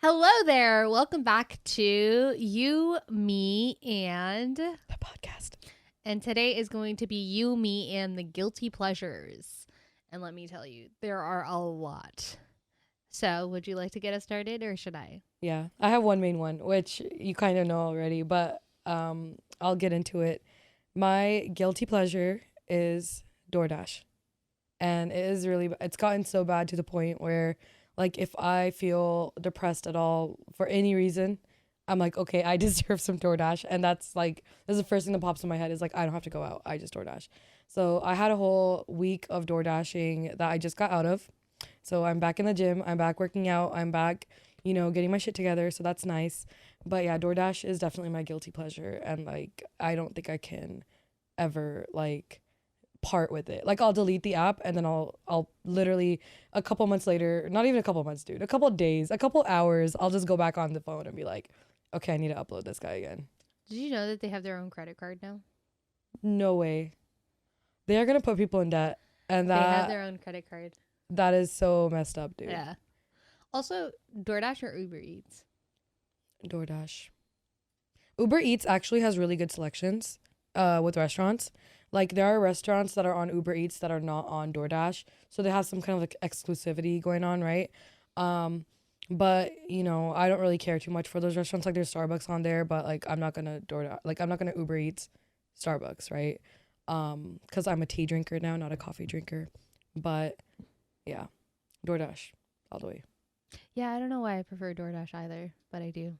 Hello there. Welcome back to You, Me, and The podcast. And today is going to be You, Me, and the Guilty Pleasures. And let me tell you, there are a lot. So, would you like to get us started or should I? Yeah, I have one main one, which you kind of know already, but I'll get into it. My guilty pleasure is DoorDash. And it's gotten so bad to the point where, like, if I feel depressed at all for any reason, I'm like, okay, I deserve some DoorDash. And that's the first thing that pops in my head is like, I don't have to go out. I just DoorDash. So I had a whole week of DoorDashing that I just got out of. So I'm back in the gym. I'm back working out. I'm back, getting my shit together. So that's nice. But yeah, DoorDash is definitely my guilty pleasure. And like, I don't think I can ever part with it. Like I'll delete the app and then I'll literally a couple months later, not even a couple months, dude, a couple days, a couple hours, I'll just go back on the phone and be like, okay, I need to upload this guy again. Did you know that they have their own credit card now? No way. They are gonna put people in debt, and They have their own credit card. that is so messed up, dude. Yeah. Also, DoorDash or Uber Eats? DoorDash. Uber Eats actually has really good selections with restaurants. Like there are restaurants that are on Uber Eats that are not on DoorDash. So they have some kind of like exclusivity going on, right? But I don't really care too much for those restaurants. Like there's Starbucks on there, but like I'm not gonna Uber Eats Starbucks, right? Because I'm a tea drinker now, not a coffee drinker. But yeah, DoorDash all the way. Yeah, I don't know why I prefer DoorDash either, but I do.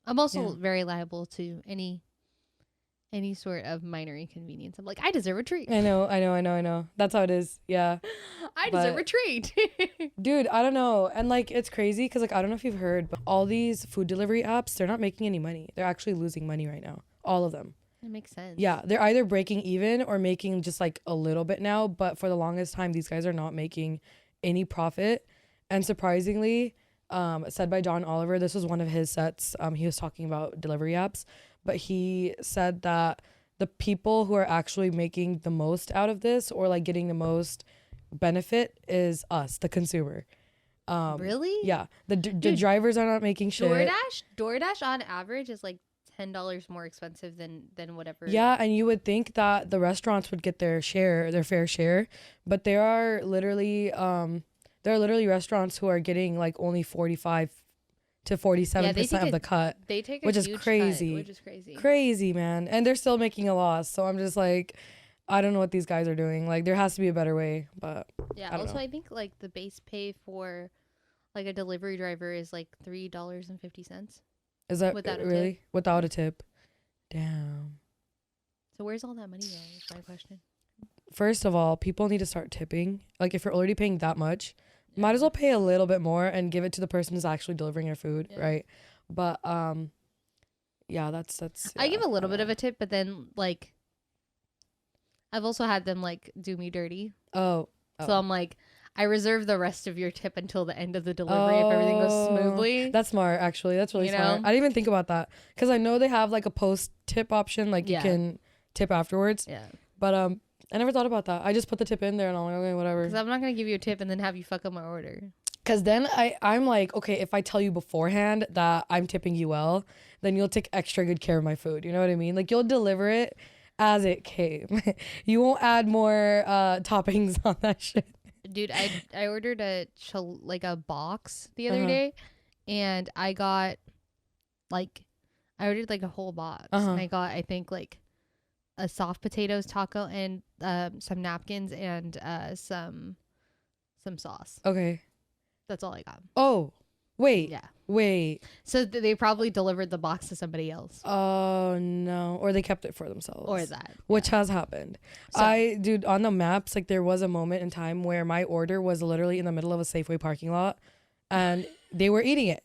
I'm also very liable to any sort of minor inconvenience. I'm like, I deserve a treat. I know. That's how it is. Yeah. I deserve a treat. Dude, I don't know. And like, it's crazy because like, I don't know if you've heard, but all these food delivery apps, they're not making any money. They're actually losing money right now. All of them. That makes sense. Yeah. They're either breaking even or making just like a little bit now. But for the longest time, these guys are not making any profit. And surprisingly, said by John Oliver, this was one of his sets. He was talking about delivery apps. But he said that the people who are actually making the most out of this or like getting the most benefit is us, the consumer. Really? Yeah. The drivers are not making shit. DoorDash on average is like $10 more expensive than whatever. Yeah, and you would think that the restaurants would get their fair share, but there are literally restaurants who are getting like only 45 to 47% of the cut. They take which is crazy. Which is crazy. Crazy, man. And they're still making a loss. So I'm just like, I don't know what these guys are doing. Like there has to be a better way, but yeah. I think like the base pay for like a delivery driver is like $3.50. Is that really tip? Without a tip? Damn. So where's all that money going? Is my question. First of all, people need to start tipping. Like if you're already paying that much, might as well pay a little bit more and give it to the person who's actually delivering your food, right? But yeah, that's. I give a little bit of a tip, but then like, I've also had them like do me dirty. Oh. So I'm like, I reserve the rest of your tip until the end of the delivery if everything goes smoothly. That's smart, actually. That's really smart. I didn't even think about that because I know they have like a post tip option, like you can tip afterwards. Yeah. But I never thought about that. I just put the tip in there and I'm like, okay, whatever. Because I'm not going to give you a tip and then have you fuck up my order. Because then I'm like, okay, if I tell you beforehand that I'm tipping you well, then you'll take extra good care of my food. You know what I mean? Like you'll deliver it as it came. You won't add more toppings on that shit. Dude, I ordered a box the other day and I got I ordered like a whole box and I got, I think like a soft potatoes taco and some napkins and some sauce. Okay. That's all I got. Oh, wait. Yeah. Wait. So they probably delivered the box to somebody else. Oh, no. Or they kept it for themselves. Or that. Which has happened. So, dude, on the maps, like there was a moment in time where my order was literally in the middle of a Safeway parking lot and they were eating it.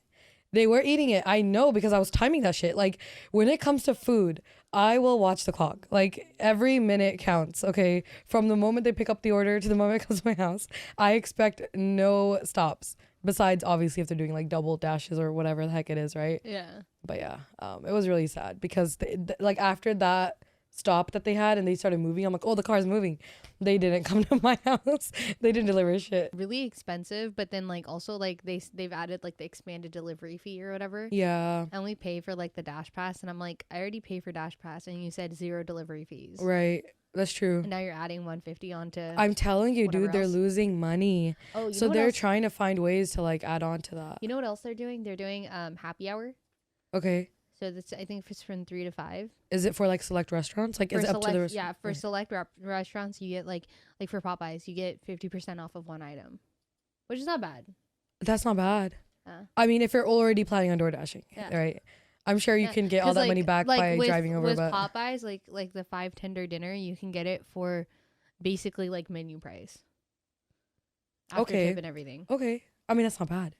I know because I was timing that shit. Like when it comes to food, I will watch the clock. Like every minute counts. Okay. From the moment they pick up the order to the moment it comes to my house, I expect no stops. Besides, obviously, if they're doing like double dashes or whatever the heck it is, right? Yeah. But yeah, it was really sad because like after that stop that they had and they started moving. I'm like, oh, the car's moving. They didn't come to my house. They didn't deliver shit. Really expensive, but then like also like they've added like the expanded delivery fee or whatever. Yeah. I only pay for like the Dash Pass, and I'm like, I already pay for Dash Pass, and you said 0 delivery fees. Right. That's true. And now you're adding 150 onto. I'm telling you, dude, they're else. losing money. Oh, so they're trying to find ways to like add on to that. You know what else they're doing? They're doing happy hour. Okay. So that's, I think it's from 3 to 5. Is it for like select restaurants? Like, is it up to the restaurant? Yeah, for select restaurants, you get like for Popeyes, you get 50% off of one item, which is not bad. That's not bad. I mean, if you're already planning on door dashing, right? I'm sure you can get all that money back by driving over. With Popeyes, like the 5 tender dinner, you can get it for basically like menu price. After tip and everything. Okay. I mean, that's not bad.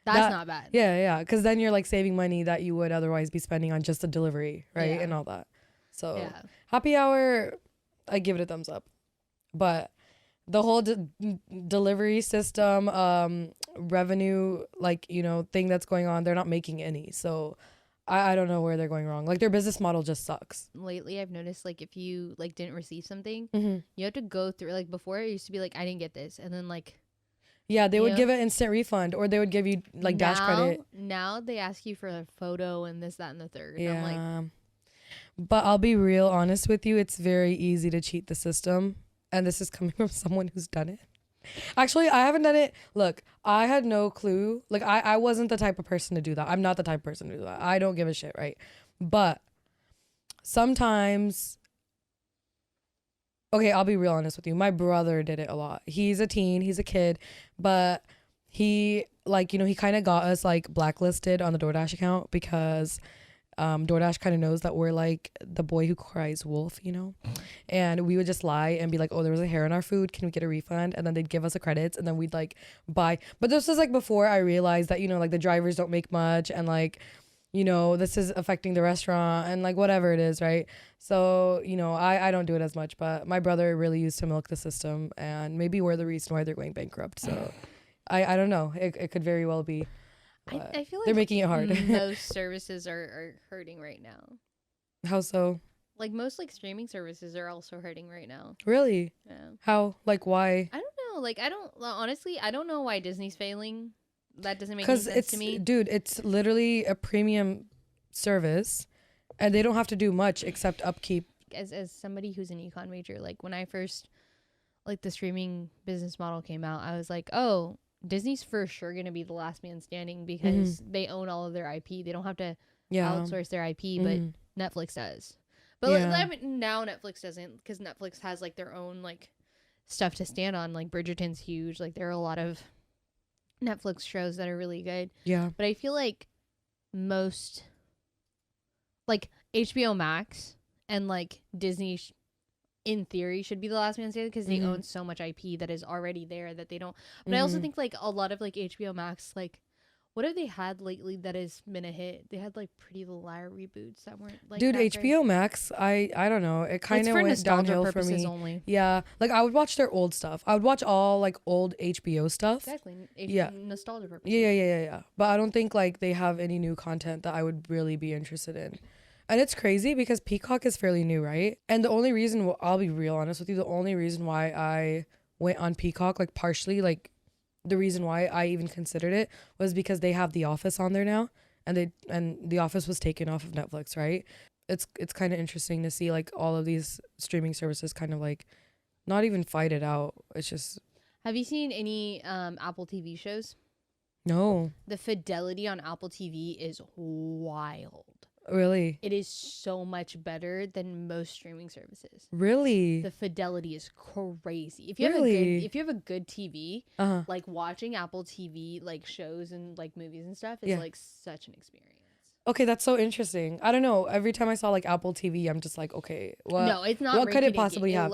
That's not bad. Yeah. Because then you're like saving money that you would otherwise be spending on just the delivery, right? And all that. So happy hour, I give it a thumbs up. But the whole delivery system, revenue, like, you know, thing that's going on, they're not making any. So I don't know where they're going wrong. Like, their business model just sucks. Lately, I've noticed, like, if you, like, didn't receive something, you have to go through, like, before it used to be, like, I didn't get this. And then, like... Yeah, they would give an instant refund, or they would give you, like, dash credit. Now, they ask you for a photo and this, that, and the third. Yeah. I'm like... But I'll be real honest with you. It's very easy to cheat the system. And this is coming from someone who's done it. Actually, I haven't done it. Look, I had no clue. Like, I wasn't the type of person to do that. I'm not the type of person to do that. I don't give a shit, right? But sometimes, okay, I'll be real honest with you. My brother did it a lot. He's a teen. He's a kid. But he, like, you know, he kind of got us, like, blacklisted on the DoorDash account because... DoorDash kind of knows that we're like the boy who cries wolf, you know, and we would just lie and be like, oh, there was a hair in our food, can we get a refund? And then they'd give us the credits, and then we'd like buy. But this was like before I realized that, you know, like the drivers don't make much, and like, you know, this is affecting the restaurant and like whatever it is, right? So, you know, I don't do it as much, but my brother really used to milk the system, and maybe we're the reason why they're going bankrupt. So I don't know, it could very well be. I feel like they're making it hard. Most services are hurting right now. How so? Like most like streaming services are also hurting right now. Really? Yeah. How? Like why? I don't know. Like honestly, I don't know why Disney's failing. That doesn't make any sense to me. Dude, it's literally a premium service, and they don't have to do much except upkeep. As somebody who's an econ major, like when I first like the streaming business model came out, I was like, oh, Disney's for sure going to be the last man standing because they own all of their IP. They don't have to outsource their IP, but Netflix does. But like, I mean, now Netflix doesn't, because Netflix has like their own like stuff to stand on. Like Bridgerton's huge. Like there are a lot of Netflix shows that are really good. Yeah. But I feel like most like HBO Max and like Disney in theory should be the last man standing because they own so much IP that is already there that they don't. But I also think like a lot of like HBO Max, like what have they had lately that has been a hit? They had like Pretty Little Liar reboots that weren't like, dude, HBO Max, I don't know, it kind of went downhill for me. Only. Yeah, like I would watch their old stuff. I would watch all like old HBO stuff. Exactly. Nostalgia purposes. Yeah. But I don't think like they have any new content that I would really be interested in. And it's crazy because Peacock is fairly new, right? And the only reason, I'll be real honest with you, the only reason why I went on Peacock, like partially, like the reason why I even considered it was because they have The Office on there now, and The Office was taken off of Netflix, right? It's kind of interesting to see like all of these streaming services kind of like not even fight it out. It's just. Have you seen any Apple TV shows? No. The fidelity on Apple TV is wild. Really? It is so much better than most streaming services. Really? The fidelity is crazy. If you have a good TV, like watching Apple TV like shows and like movies and stuff is like such an experience. Okay, that's so interesting. I don't know. Every time I saw like Apple TV, I'm just like, okay, what? No, it's not. What could it possibly have?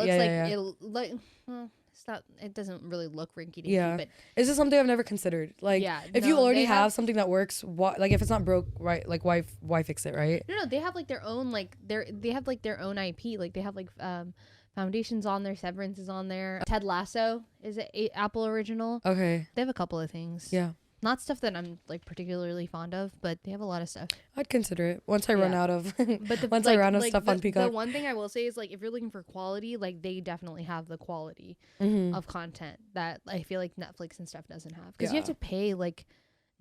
It doesn't really look rinky-dinky, but it's just something I've never considered. Like, if you already have something that works, like if it's not broke, right? Like, why fix it, right? No, they have like their own they have like their own IP. Like they have like Foundation's on there, Severance is on there. Ted Lasso is an Apple original. Okay. They have a couple of things. Yeah. Not stuff that I'm like particularly fond of, but they have a lot of stuff. I'd consider it once I run out of But once I run out of stuff on Peacock. The one thing I will say is like if you're looking for quality, like they definitely have the quality of content that I feel like Netflix and stuff doesn't have. Because you have to pay like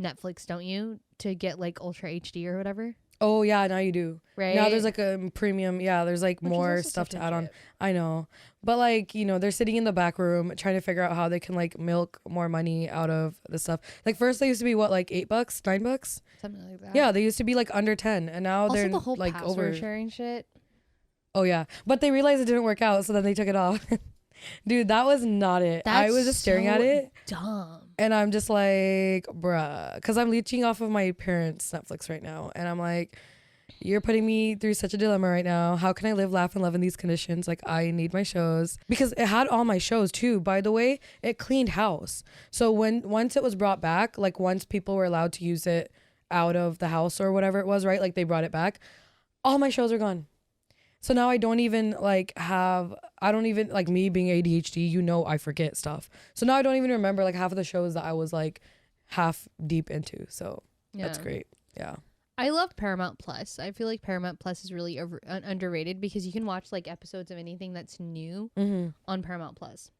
Netflix, don't you, to get like Ultra HD or whatever? Oh yeah, now you do. Right. Now there's like a premium. Yeah, there's like Which more stuff to add on. I know, but like they're sitting in the back room trying to figure out how they can like milk more money out of the stuff. Like first they used to be what, like $8, $9, something like that. Yeah, they used to be like under 10, and now also, they're the whole like password over sharing shit. Oh yeah, but they realized it didn't work out, so then they took it off. Dude, that was not it. I was just staring at it. Dumb. And I'm just like, bruh, because I'm leeching off of my parents' Netflix right now, and I'm like, you're putting me through such a dilemma right now. How can I live, laugh, and love in these conditions? Like, I need my shows. Because it had all my shows, too. By the way, it cleaned house. So once it was brought back, like, once people were allowed to use it out of the house or whatever it was, right? Like, they brought it back. All my shows are gone. So now I don't even, like, me being ADHD, I forget stuff. So now I don't even remember, like, half of the shows that I was, like, half deep into. So that's great. Yeah. I love Paramount Plus. I feel like Paramount Plus is really underrated because you can watch like episodes of anything that's new on Paramount Plus.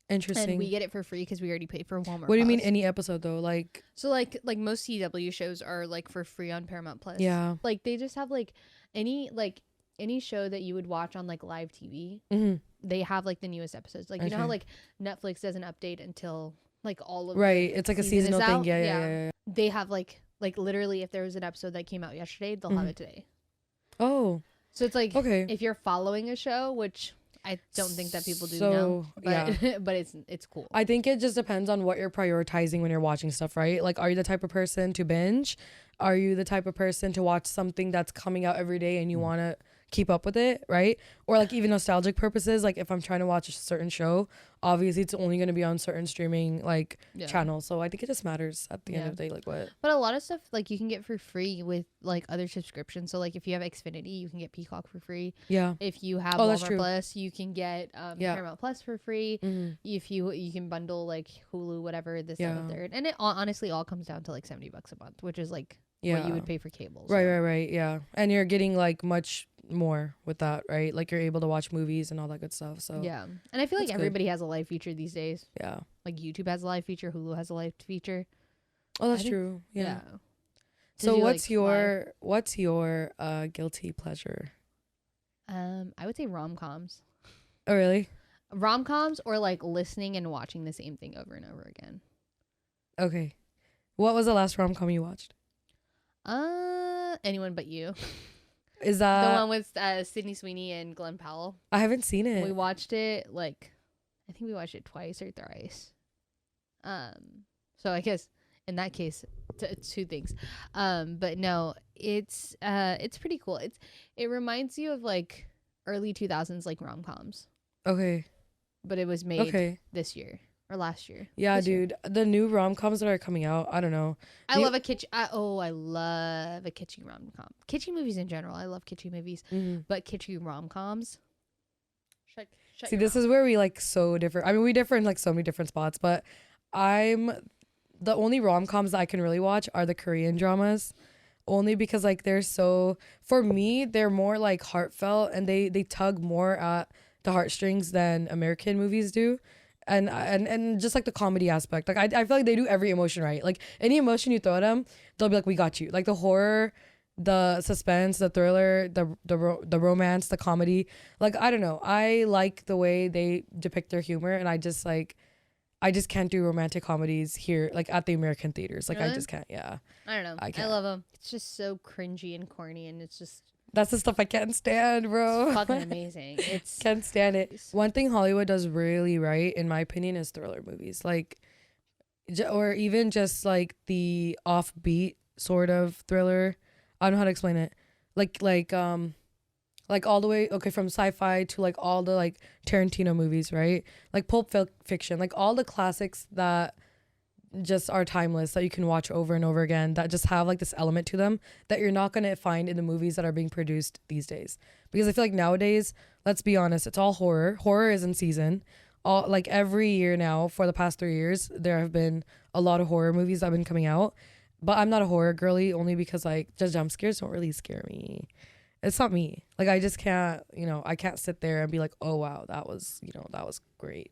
Interesting. And we get it for free because we already pay for Walmart. What do you mean any episode though? Like like most CW shows are like for free on Paramount Plus. Yeah. Like they just have like any show that you would watch on like live TV. They have like the newest episodes. Like you know how like Netflix doesn't update until like all of it's like a seasonal thing. Yeah. They have like literally if there was an episode that came out yesterday, they'll have it today. Oh. So it's like okay. If you're following a show, which I don't think that people do now, but but it's cool. I think it just depends on what you're prioritizing when you're watching stuff, right? Like, are you the type of person to binge? Are you the type of person to watch something that's coming out every day and you want to keep up with it, right? Or like even nostalgic purposes, like if I'm trying to watch a certain show, obviously it's only going to be on certain streaming like channels. So I think it just matters at the end of the day, like what. But a lot of stuff like you can get for free with like other subscriptions. So like if you have Xfinity, you can get Peacock for free. Yeah. If you have Walmart Plus, you can get Paramount Plus for free. If you can bundle like Hulu, whatever, this, that, and third. And it honestly all comes down to like $70 a month, which is like what you would pay for cable. So. Right. Yeah. And you're getting like much more with that, right? Like you're able to watch movies and all that good stuff. So yeah. And I feel like everybody has a live feature these days. Yeah. Like YouTube has a live feature, Hulu has a live feature. Oh, that's true. Yeah. So what's your guilty pleasure? I would say rom-coms. Oh, really? Rom-coms or like listening and watching the same thing over and over again. Okay. What was the last rom-com you watched? Anyone But You. Is that the one with Sydney Sweeney and Glenn Powell? I haven't seen it. We watched it I think we watched it twice or thrice. So I guess in that case, two things. But no, it's pretty cool. It reminds you of like early 2000s like rom-coms. Okay. But it was made this year. Or last year. Yeah, dude. The new rom-coms that are coming out, I don't know. I love a kitsch. I love a kitschy rom-com. Kitschy movies in general. I love kitschy movies. But kitschy rom-coms. See, this is where we like so different. I mean, we differ in like so many different spots, but the only rom-coms that I can really watch are the Korean dramas. Only because like for me, they're more like heartfelt and they tug more at the heartstrings than American movies do. And just like the comedy aspect, like I feel like they do every emotion right. Like any emotion you throw at them, they'll be like, we got you. Like the horror, the suspense, the thriller, the romance, the comedy. Like I don't know, I like the way they depict their humor, and I just can't do romantic comedies here, like at the American theaters. Like really? I just can't. Yeah. I don't know. I love them. It's just so cringy and corny, and it's just. That's the stuff I can't stand, bro. It's fucking amazing. Can't stand it. One thing Hollywood does really right, in my opinion, is thriller movies. Like, or even just like the offbeat sort of thriller. I don't know how to explain it. Like all the way, from sci-fi to like all the like Tarantino movies, right? Like Pulp Fiction, like all the classics that just are timeless, that you can watch over and over again, that just have like this element to them that you're not going to find in the movies that are being produced these days. Because I feel like nowadays, let's be honest, it's all horror. Horror is in season. all like every year now for the past 3 years, there have been a lot of horror movies that have been coming out. But I'm not a horror girly only because like just jump scares don't really scare me. It's not me. Like I just can't, I can't sit there and be like, oh wow, that was, that was great.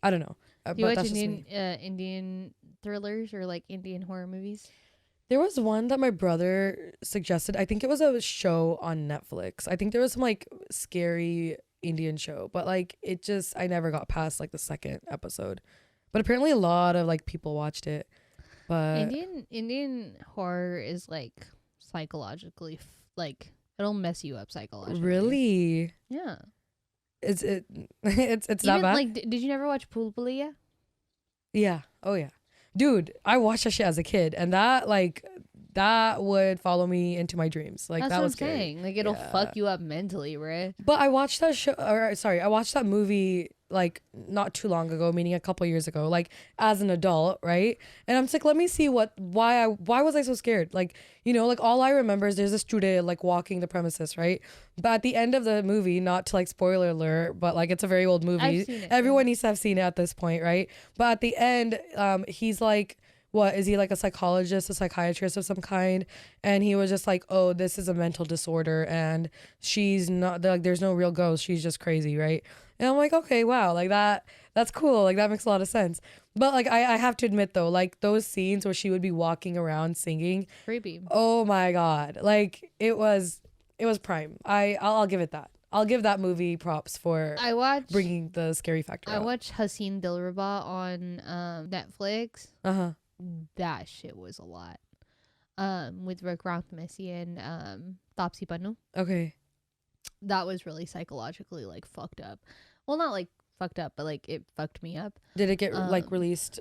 I don't know. Do you But watch that's just Indian me. Indian thrillers or like Indian horror movies? There was one that my brother suggested. I think it was a show on Netflix. I think there was some like scary Indian show, but like I never got past like the second episode. But apparently a lot of like people watched it. But Indian horror is like psychologically like it'll mess you up psychologically. really, Yeah. is it? It's Even that bad. like, did you never watch Pulpaliya? Yeah. Oh yeah. Dude, I watched that shit as a kid, and that would follow me into my dreams. Like That's that what was I'm scary. saying. Like it'll Yeah. fuck you up mentally, right? But I watched that show, or sorry, I watched that movie like not too long ago, meaning a couple years ago, like as an adult, right? And I'm just like, let me see why was I so scared? Like, like all I remember is there's this Trude like walking the premises, right? But at the end of the movie, not to like spoiler alert, but like it's a very old movie. I've seen it. Everyone needs to have seen it at this point, right? But at the end, he's like, what is he, like a psychologist, a psychiatrist of some kind? And he was just like, oh, this is a mental disorder and she's not like, there's no real ghost, she's just crazy, right? And I'm like, okay, wow, like that's cool, like that makes a lot of sense. But like I have to admit though, like those scenes where she would be walking around singing, Creepy. oh my god, like it was prime. I'll give it that. I'll give that movie props for bringing the scary factor I out. watched Haseen Dilruba on Netflix. Uh-huh. That shit was a lot. With Vikrant Messi and Taapsee Pannu. Okay. That was really psychologically like fucked up. Well, not like fucked up, but like it fucked me up. Did it get like released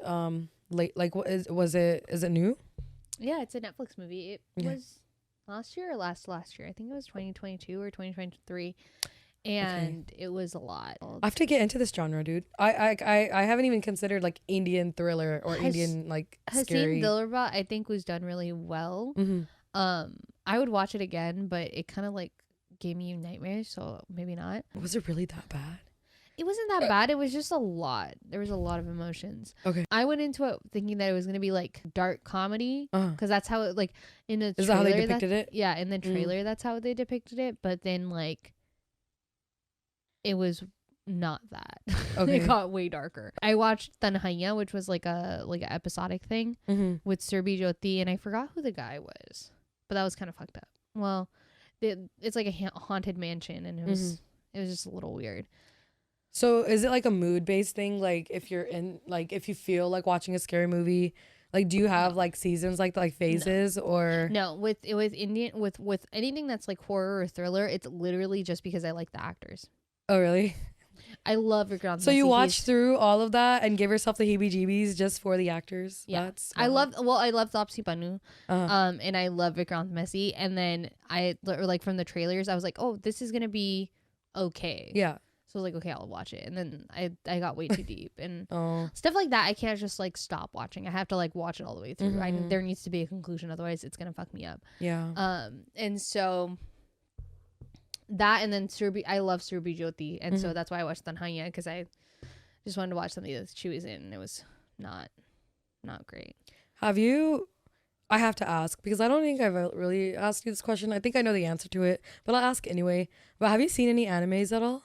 late? Like what is it new? Yeah, it's a Netflix movie. It Yeah. was last year or last year. I think it was 2022 or 2023. And it was a lot. I have to get into this genre, dude. I haven't even considered like Indian thriller or Indian like scary. Haseen Dilruba, I think, was done really well. Mm-hmm. I would watch it again, but it kind of like gave me nightmares, so maybe not. Was it really that bad? It wasn't that bad. It was just a lot. There was a lot of emotions. Okay. I went into it thinking that it was gonna be like dark comedy, because that's how it like in the Is trailer. that how they depicted it? Yeah, in the trailer, that's how they depicted it. But then like, it was not that. Okay. It got way darker. I watched Tanhaya, which was like an episodic thing with Surbi Jyoti, and I forgot who the guy was, but that was kind of fucked up. Well, it's like a haunted mansion, and it was just a little weird. So is it like a mood based thing? Like if you're in, like if you feel like watching a scary movie, like do you have like seasons, like phases, or no? With Indian, with anything that's like horror or thriller, it's literally just because I like the actors. Oh really? I love Vikrant. So you watched through all of that and give yourself the heebie-jeebies just for the actors? Yeah, That's I love Taapsee Pannu, Uh-huh. and I love Vikrant Messi. And then like from the trailers, I was like, oh, this is gonna be okay. Yeah. So I was like, okay, I'll watch it. And then I got way too deep and Oh. stuff like that. I can't just like stop watching. I have to like watch it all the way through. There needs to be a conclusion, otherwise it's gonna fuck me up. Yeah. And so that, and then I love Surbi Jyoti, and so that's why I watched Tanhaya, because I just wanted to watch something that she was in, and it was not great. Have you? I have to ask because I don't think I've really asked you this question. I think I know the answer to it, but I'll ask anyway. But have you seen any animes at all?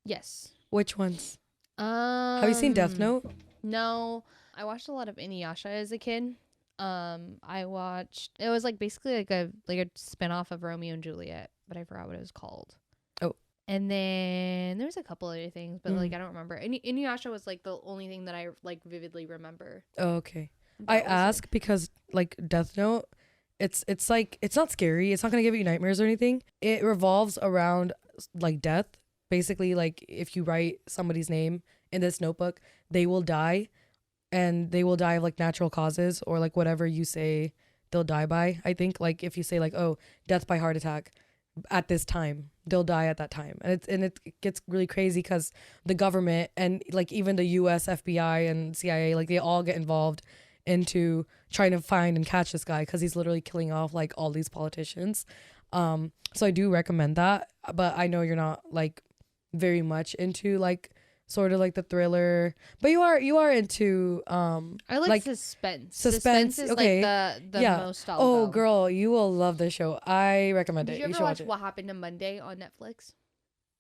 Yes. Which ones? Have you seen Death Note? No, I watched a lot of Inuyasha as a kid. I watched. It was like basically like a spinoff of Romeo and Juliet, but I forgot what it was called. Oh. And then there's a couple other things, but like I don't remember. Inuyasha was like the only thing that I like vividly remember. Oh, okay. I ask because like Death Note, it's like it's not scary. It's not gonna give you nightmares or anything. It revolves around like death. Basically, like if you write somebody's name in this notebook, they will die, and they will die of like natural causes or like whatever you say they'll die by. I think like if you say like, oh, death by heart attack at this time, they'll die at that time. And it gets really crazy because the government and like even the US FBI and CIA, like they all get involved into trying to find and catch this guy because he's literally killing off like all these politicians. So I do recommend that, but I know you're not like very much into like sort of like the thriller. But you are into I like suspense. Suspense is okay. like the Yeah. most I'll Oh, go. girl, you will love this show. I recommend Did it. you You ever should watch watch it. What Happened to Monday on Netflix?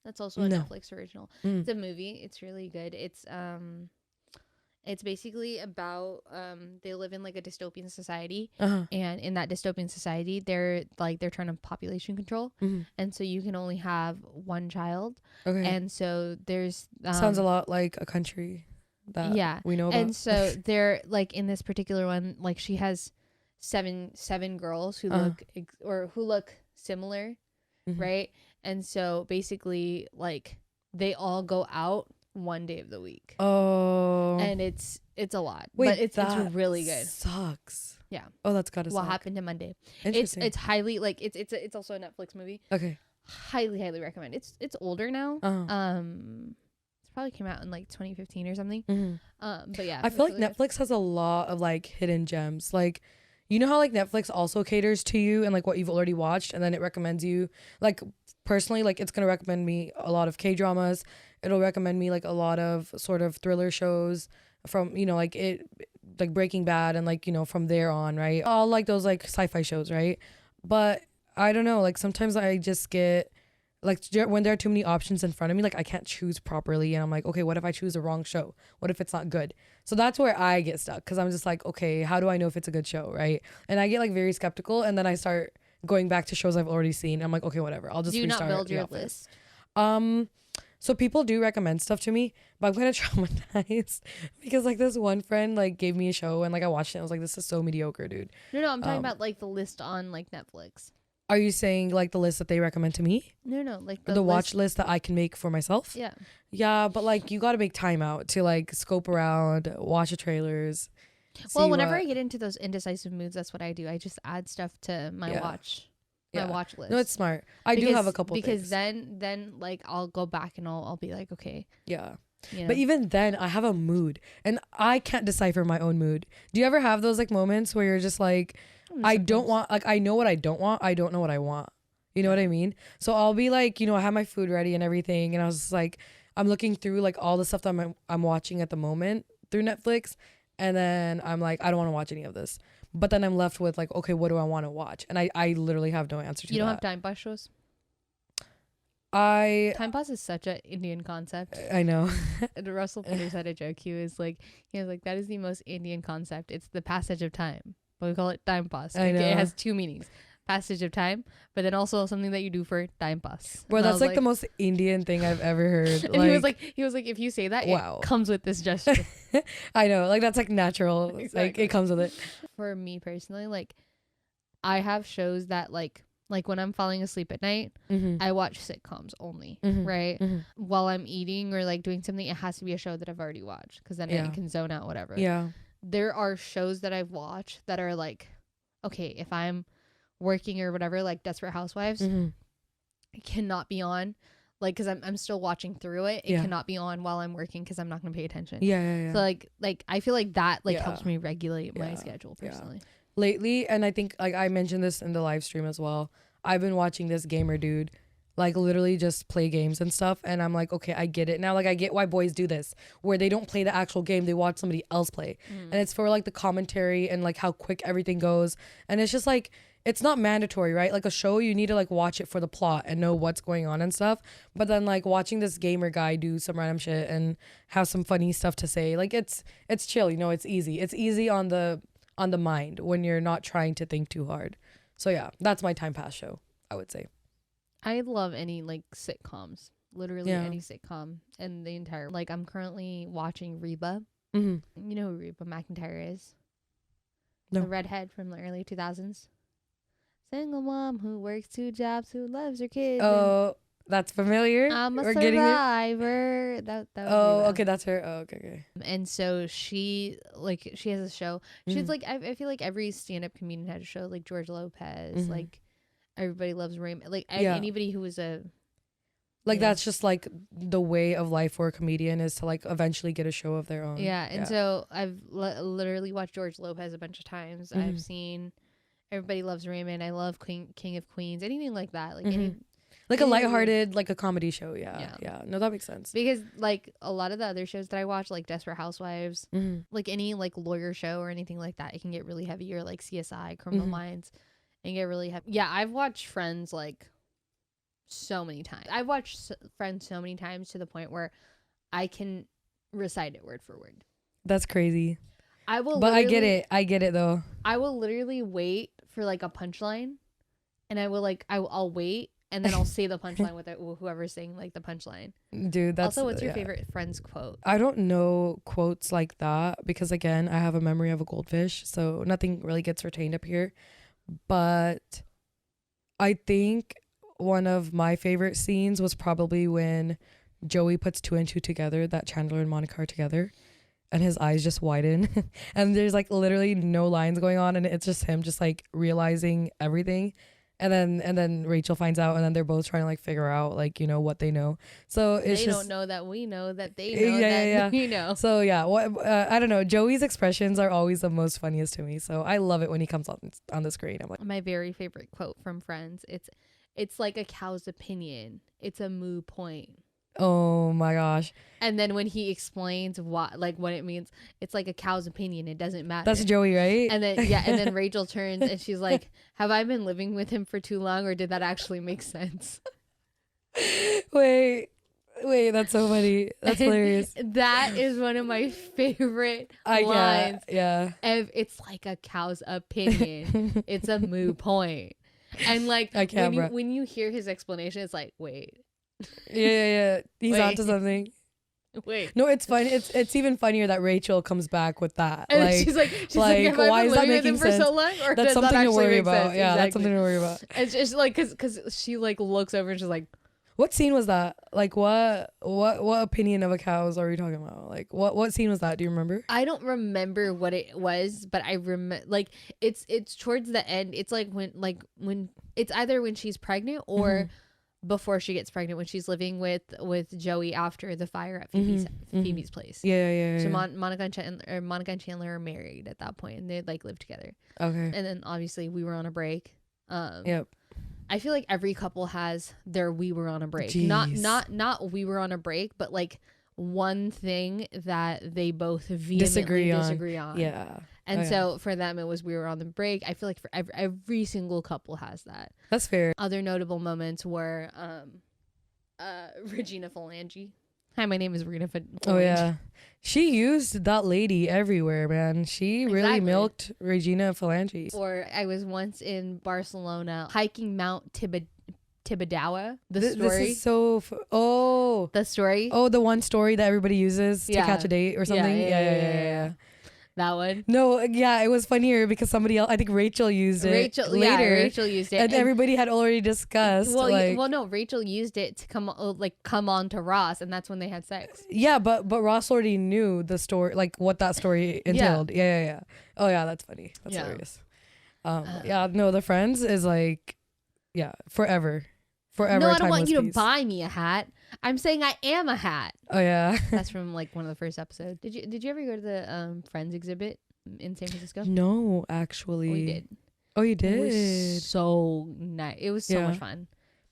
That's also a No. Netflix original. Mm. It's a movie. It's really good. It's basically about they live in like a dystopian society, Uh-huh. and in that dystopian society they're trying to population control, and so you can only have one child. Okay. And so there's Sounds a lot like a country that yeah, we know about. and so they're like in this particular one, like she has seven girls who look similar, right? And so basically like they all go out one day of the week. Oh. And it's a lot. Wait, but it's really good. Sucks. Yeah. Oh, that's gotta suck. What Happened to Monday? Interesting. It's highly like it's also a Netflix movie. Okay. Highly recommend. It's older now. It's probably came out in like 2015 or something. But yeah. I feel like really Netflix has a lot of like hidden gems. Like, you know how like Netflix also caters to you and like what you've already watched, and then it recommends you like personally, like it's gonna recommend me a lot of K-dramas. It'll recommend me like a lot of sort of thriller shows from, you know, like Breaking Bad, and like, you know, from there on, right? All like those like sci-fi shows, right? But I don't know, like sometimes I just get like when there are too many options in front of me, like I can't choose properly, and I'm like, okay, what if I choose the wrong show? What if it's not good? So that's where I get stuck, because I'm just like, okay, how do I know if it's a good show, right? And I get like very skeptical, and then I start going back to shows I've already seen. I'm like, okay, whatever, I'll just Do you restart not build the your office. list? So people do recommend stuff to me, but I'm kind of traumatized because like this one friend like gave me a show, and like I watched it, and I was like, this is so mediocre, dude. No, I'm talking about like the list on like Netflix. Are you saying like the list that they recommend to me? No, like The watch list that I can make for myself? Yeah. Yeah, but like you got to make time out to like scope around, watch the trailers. Well, whenever I get into those indecisive moods, that's what I do. I just add stuff to my watch list. No, it's smart. I do have a couple because things. then like I'll go back and I'll be like, okay. Yeah. You know? But even then I have a mood, and I can't decipher my own mood. Do you ever have those like moments where you're just like, I don't want, like I know what I don't want, I don't know what I want. You know what I mean? So I'll be like, you know, I have my food ready and everything, and I was just like, I'm looking through like all the stuff that I'm watching at the moment through Netflix, and then I'm like, I don't want to watch any of this. But then I'm left with like, okay, what do I want to watch? And I literally have no answer to that. You don't have time pass shows? Time pass is such an Indian concept. I know. Russell Peters had a joke. He was like, that is the most Indian concept. It's the passage of time, but we call it time pass. I know. It has two meanings: passage of time, but then also something that you do for time pass. Bro, that's like the most Indian thing I've ever heard. And he was like, if you say that, wow, it comes with this gesture. I know, like that's like natural. Exactly. Like it comes with it. For me personally, like I have shows that like when I'm falling asleep at night, I watch sitcoms only, right? While I'm eating or like doing something, it has to be a show that I've already watched, because then I can zone out, whatever. Yeah. There are shows that I've watched that are like, okay, if I'm working or whatever, like Desperate Housewives, it cannot be on, like, because I'm still watching through it. It cannot be on while I'm working, because I'm not going to pay attention. Yeah. So like I feel like that like helps me regulate my schedule personally. Lately, and I think like I mentioned this in the live stream as well, I've been watching this gamer dude like literally just play games and stuff, and I'm like, okay, I get it now. Like I get why boys do this, where they don't play the actual game, they watch somebody else play. And it's for like the commentary and like how quick everything goes, and it's just like, it's not mandatory, right? Like a show, you need to like watch it for the plot and know what's going on and stuff. But then like watching this gamer guy do some random shit and have some funny stuff to say, like it's chill, you know, it's easy on the mind when you're not trying to think too hard. So yeah, that's my time pass show, I would say. I love any like sitcoms, literally any sitcom, and the entire, like I'm currently watching Reba. You know who Reba McEntire is? No. The redhead from the early 2000s. Single mom who works 2 jobs, who loves her kids. Oh, that's familiar. I'm a We're survivor. That was oh, Reba. okay, that's her. Oh, okay. And so she has a show. She's like, I feel like every stand-up comedian had a show, like George Lopez, like Everybody Loves Raymond, like anybody who was a like that's just like the way of life for a comedian, is to like eventually get a show of their own. So I've literally watched George Lopez a bunch of times. I've seen Everybody Loves Raymond. I love King of Queens, anything like that, like any. Like a lighthearted, like a comedy show. Yeah. No, that makes sense. Because like a lot of the other shows that I watch, like Desperate Housewives, Mm-hmm. like any like lawyer show or anything like that, it can get really heavy. Or like CSI, Criminal Minds, and get really heavy. Yeah, I've watched Friends like so many times. I've watched Friends so many times to the point where I can recite it word for word. That's crazy. But I get it though. I will literally wait for like a punchline, and I'll wait, and then I'll say the punchline with whoever's saying like the punchline. Dude, that's also, what's your favorite Friends quote? I don't know quotes like that because again, I have a memory of a goldfish, so nothing really gets retained up here. But I think one of my favorite scenes was probably when Joey puts 2 and 2 together, that Chandler and Monica are together, and his eyes just widen and there's like literally no lines going on, and it's just him just like realizing everything. And then Rachel finds out, and then they're both trying to like figure out like, you know, what they know. So it's they just, don't know that we know that they know we know. So yeah, I don't know. Joey's expressions are always the most funniest to me. So I love it when he comes on the screen. I'm like, my very favorite quote from Friends. It's like a cow's opinion. It's a moo point. oh my gosh. And then when he explains what it means, it's like a cow's opinion. It doesn't matter. That's Joey, right? And then Rachel turns and she's like, "Have I been living with him for too long, or did that actually make sense?" Wait, that's so funny. That's hilarious. That is one of my favorite lines. Yeah. It's like a cow's opinion. It's a moo point. And like I can't, when you hear his explanation, it's like, wait. Yeah. He's onto something. Wait. No, it's funny. It's even funnier that Rachel comes back with that. And like, she's like, why is that making sense? For so long? Or that's something to worry about. Sense? Yeah, exactly. that's something to worry about. It's just like because she like looks over and she's like, what scene was that? Like what opinion of a cows are we talking about? Like what scene was that? Do you remember? I don't remember what it was, but I remember like it's towards the end. It's like when it's either when she's pregnant or before she gets pregnant, when she's living with Joey after the fire at Phoebe's place. Yeah. So Monica and Chandler are married at that point, and they like live together. Okay. And then obviously we were on a break. Yep. I feel like every couple has their we were on a break. Jeez. Not we were on a break, but like one thing that they both vehemently disagree on. Yeah. And so for them, it was we were on the break. I feel like for every single couple has that. That's fair. Other notable moments were Regina Phalange. Hi, my name is Regina Phalange. Oh yeah. She used that lady everywhere, man. She really milked Regina Phalange. Or I was once in Barcelona hiking Mount Tibidabo. The story. This is so the story. Oh, the one story that everybody uses to catch a date or something. Yeah. That one. No, yeah, it was funnier because somebody else, I think Rachel used it later. Rachel used it. And everybody had already discussed. No, Rachel used it to come on to Ross, and that's when they had sex. Yeah, but Ross already knew the story, like what that story entailed. Yeah. Oh yeah, that's funny. That's hilarious. No, the Friends is like, forever. No, I don't want you to buy me a hat. I'm saying I am a hat. Oh yeah. That's from like one of the first episodes. Did you ever go to the Friends exhibit in San Francisco? No, actually. We did. Oh, you did? It was so nice. It was so much fun.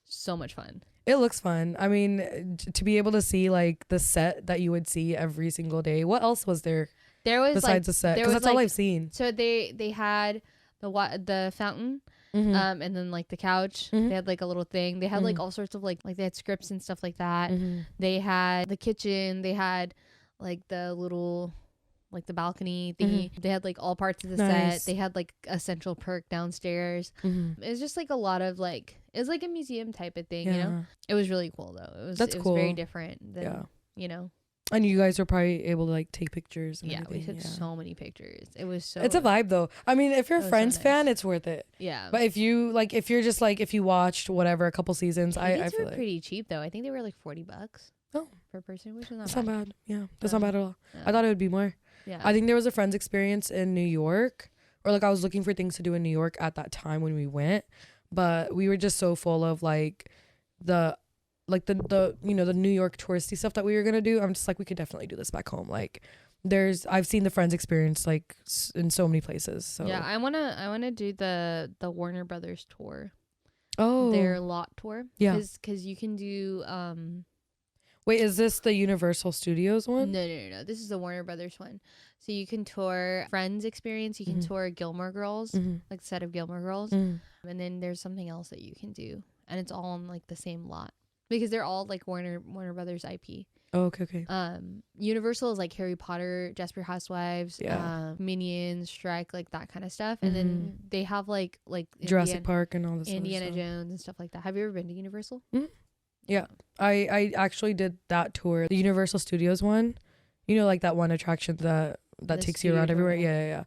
So much fun. It looks fun. I mean, to be able to see like the set that you would see every single day. What else was there? There was besides the set, because that's all I've seen. So they had the fountain. And then like the couch, they had like a little thing. They had like all sorts of like they had scripts and stuff like that. They had the kitchen. They had like the little like the balcony thingy. They had like all parts of the set. They had like a central perk downstairs. It was just like a lot of like it was like a museum type of thing. You know, it was really cool though. It was cool. very different than you know. And you guys were probably able to like take pictures and everything. We took so many pictures. It was so. It's a vibe though. I mean, if you're a Friends fan, it's worth it. Yeah. But if you watched whatever a couple seasons, I feel were pretty cheap though. I think they were like $40 per person, which is not bad. Yeah, that's not bad at all. Yeah. I thought it would be more. Yeah. I think there was a Friends experience in New York, or like I was looking for things to do in New York at that time when we went, but we were just so full of like the New York touristy stuff that we were gonna do. I'm just like, we could definitely do this back home. Like I've seen the Friends experience like in so many places. So yeah, I wanna do the Warner Brothers tour. Oh, their lot tour. yeah. Because you can do Wait, is this the Universal Studios one? no. This is the Warner Brothers one. So you can tour Friends Experience. You can Mhm. tour Gilmore Girls, Mhm. like the set of Gilmore Girls, Mhm. and then there's something else that you can do, and it's all on like the same lot because they're all like Warner Brothers IP. Oh, okay, okay. Universal is like Harry Potter, Jasper Housewives, Yeah. Minions, Shrek, like that kind of stuff, and Mhm. then they have like Jurassic Park and all this other Indiana stuff. Jones and stuff like that. Have you ever been to Universal? Mhm. Yeah. I actually did that tour, the Universal Studios one. You know, like that one attraction that The takes you studio around tour, everywhere. yeah. Yeah, yeah,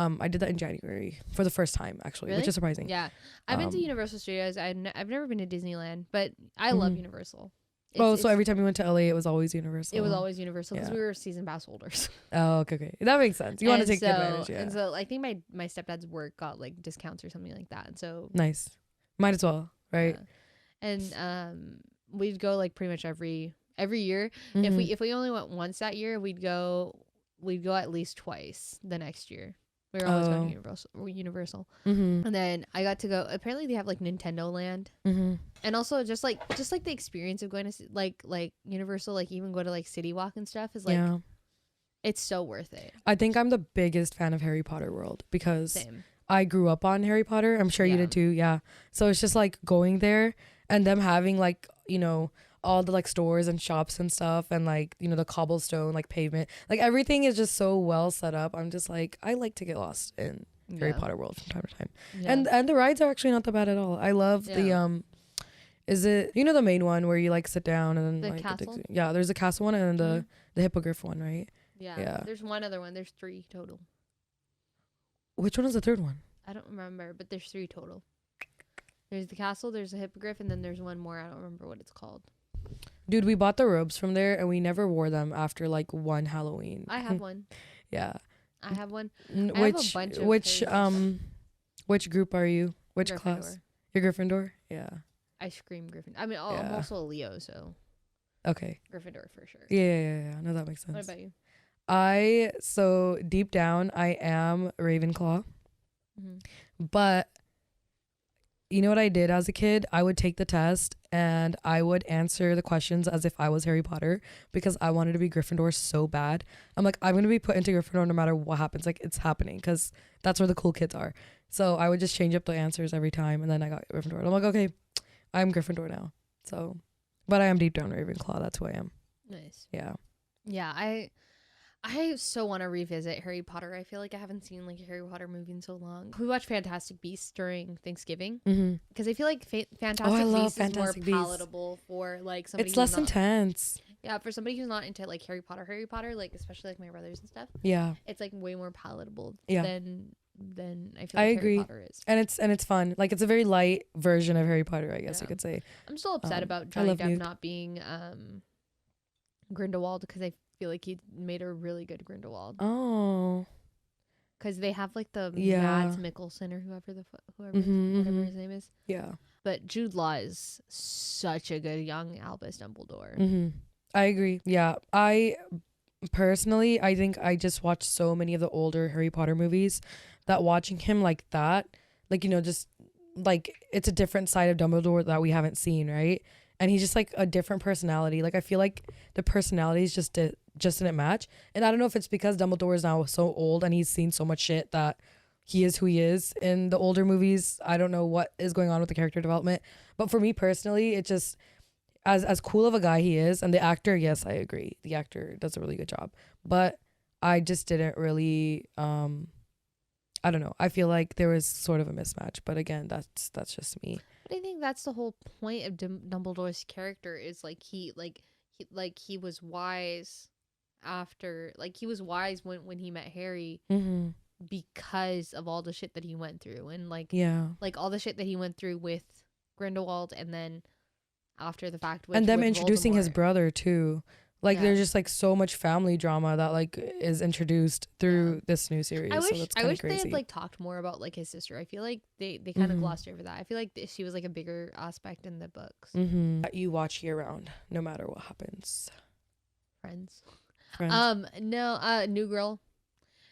yeah. I did that in January for the first time actually, which Really? is surprising. Yeah, I've been to Um, Universal Studios. I've never been to Disneyland, but I love Mhm. Universal. Oh, so every time you went to LA, it was always Universal. It was always Universal because Yeah. we were season pass holders. Oh, okay, okay. That makes sense. You want to take advantage, yeah. And so I think my stepdad's work got like discounts or something like that. And so Nice. Might as well, right? yeah. And we'd go like pretty much every year. Mhm. If we only went once that year, we'd go at least twice the next year. We were always going to Universal. Mhm. And then I got to go. Apparently, they have like Nintendo Land, Mhm. and also just like the experience of going to like Universal, like even go to like City Walk and stuff is like Yeah. it's so worth it. I think I'm the biggest fan of Harry Potter World because Same. I grew up on Harry Potter. I'm sure you Yeah. did too. Yeah. So it's just like going there and them having like, all the like stores and shops and stuff and like, the cobblestone like pavement. Like everything is just so well set up. I'm just like, I like to get lost in Harry Potter World from time to time. Yeah. And the rides are actually not that bad at all. I love the is it the main one where you like sit down and then The like castle? yeah, there's the castle one and then Mhm. the hippogriff one, right? Yeah. Yeah. There's one other one. There's 3 total. Which one is the third one? I don't remember, but there's 3 total. There's the castle, there's a hippogriff, and then there's one more. I don't remember what it's called. Dude, we bought the robes from there and we never wore them after like one Halloween. I have one. Yeah. I have one. N- I have a Which bunch of which Harry which group are you? Which class? Gryffindor. You're Gryffindor? Yeah. I scream Gryffindor. I mean, I'm Yeah. also a Leo, so Okay. Gryffindor for sure. Yeah. No, that makes sense. What about you? So deep down I am Ravenclaw, Mm-hmm. but you know what I did as a kid? I would take the test and I would answer the questions as if I was Harry Potter because I wanted to be Gryffindor so bad. I'm like, I'm going to be put into Gryffindor no matter what happens. Like, it's happening because that's where the cool kids are. So I would just change up the answers every time and then I got Gryffindor. And I'm like, okay, I'm Gryffindor now. So, but I am deep down Ravenclaw. That's who I am. Nice. Yeah. Yeah, I so want to revisit Harry Potter. I feel like I haven't seen like a Harry Potter movie in so long. We watched Fantastic Beasts during Thanksgiving Mm-hmm. because I feel like Fantastic I love Beasts Fantastic is Beasts. more palatable for like somebody. It's who's less not, intense. Yeah, for somebody who's not into like Harry Potter, like especially like my brothers and stuff. Yeah. It's like way more palatable. Yeah. than I feel like I Harry agree. Potter is. And it's fun. Like it's a very light version of Harry Potter, I guess you could say. I'm still upset about I Johnny love Depp Newt. not being Grindelwald because I feel like he made a really good Grindelwald. Oh. Because they have like the Yeah. Mads Mikkelsen or whatever Mhm. his name is. Yeah. But Jude Law is such a good young Albus Dumbledore. Mm-hmm. I agree. Yeah. I think I just watched so many of the older Harry Potter movies that watching him like that, like, just like it's a different side of Dumbledore that we haven't seen, right? And he's just like a different personality. Like I feel like the personalities just didn't match. And I don't know if it's because Dumbledore is now so old and he's seen so much shit that he is who he is in the older movies. I don't know what is going on with the character development. But for me personally, it just as cool of a guy he is, and the actor, yes, I agree. The actor does a really good job. But I just didn't really I don't know. I feel like there was sort of a mismatch, but again, that's just me. But I think that's the whole point of Dumbledore's character is like he was wise after, like he was wise when he met Harry Mm-hmm. because of all the shit that he went through and like all the shit that he went through with Grindelwald and then after the fact And them with introducing his Voldemort. brother too. Like Yeah. there's just like so much family drama that like is introduced through this new series. I so wish that's I kind wish of crazy. they had like talked more about like his sister. I feel like they kind of Mhm. glossed over that. I feel like she was like a bigger aspect in the books. That you watch year round, no matter what happens. Friends. Friends. No, New Girl.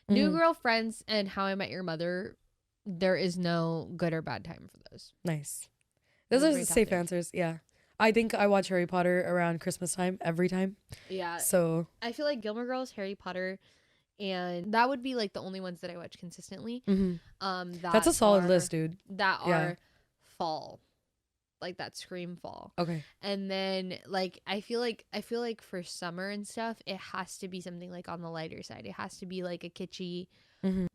New Girl, Friends, and How I Met Your Mother. There is no good or bad time for those. Nice. Those are safe answers. Yeah. I think I watch Harry Potter around Christmas time every time. Yeah. So I feel like Gilmore Girls, Harry Potter, and that would be like the only ones that I watch consistently. That's a solid list, dude. That are fall, like that scream fall. Okay. And then like I feel like for summer and stuff, it has to be something like on the lighter side. It has to be like a kitschy.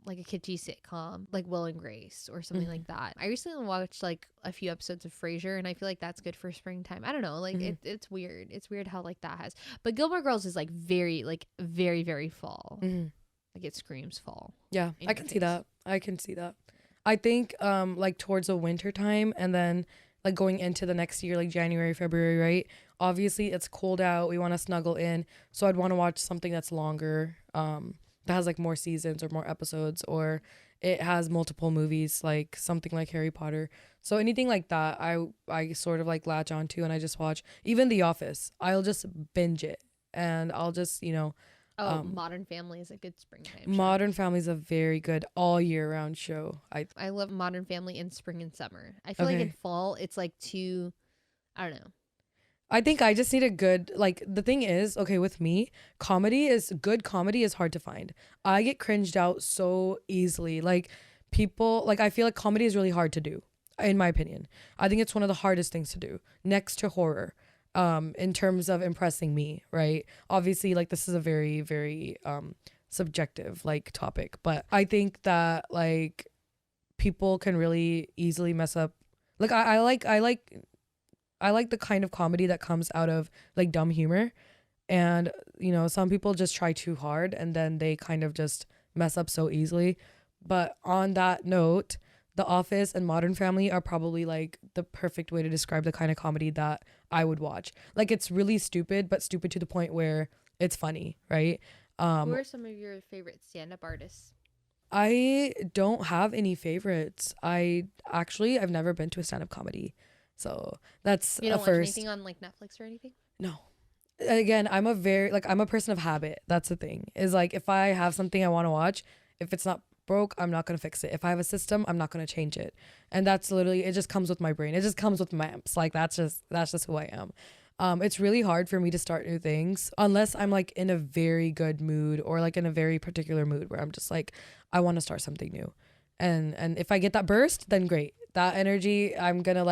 Like a kitschy sitcom, like Will and Grace or something like that. I recently watched like a few episodes of Frasier, and I feel like that's good for springtime. I don't know, like it's weird. It's weird how like that has, but Gilmore Girls is like very, very fall. Like it screams fall. Yeah, I can see that. I think like towards the winter time, and then like going into the next year, like January, February, right? Obviously, it's cold out. We want to snuggle in, so I'd want to watch something that's longer. That has like more seasons or more episodes, or it has multiple movies, like something like Harry Potter. So anything like that, I sort of like latch onto, and I just watch. Even The Office, I'll just binge it, and I'll just Modern Family is a good springtime show. Modern Family is a very good all year round show. I love Modern Family in spring and summer. I feel like in fall it's like too, I don't know. I think I just need a good, like, the thing is, okay, with me, good comedy is hard to find. I get cringed out so easily. Like, people, like, I feel like comedy is really hard to do, in my opinion. I think it's one of the hardest things to do, next to horror, in terms of impressing me, right? Obviously, like, this is a very, very, subjective, like, topic. But I think that, like, people can really easily mess up. Like, I like the kind of comedy that comes out of like dumb humor, and some people just try too hard and then they kind of just mess up so easily. But on that note, The Office and Modern Family are probably like the perfect way to describe the kind of comedy that I would watch. Like, it's really stupid, but stupid to the point where it's funny, right? Who are some of your favorite stand-up artists? I don't have any favorites. I've never been to a stand-up comedy. So that's you don't a watch first. Anything on like Netflix or anything? No. Again, I'm a person of habit. That's the thing. Is like, if I have something I want to watch, if it's not broke, I'm not gonna fix it. If I have a system, I'm not gonna change it. And that's literally, it just comes with my brain. It just comes with MAMPs. Like, that's just who I am. It's really hard for me to start new things unless I'm like in a very good mood, or like in a very particular mood where I'm just like, I want to start something new. And if I get that burst, then great. That energy, I'm gonna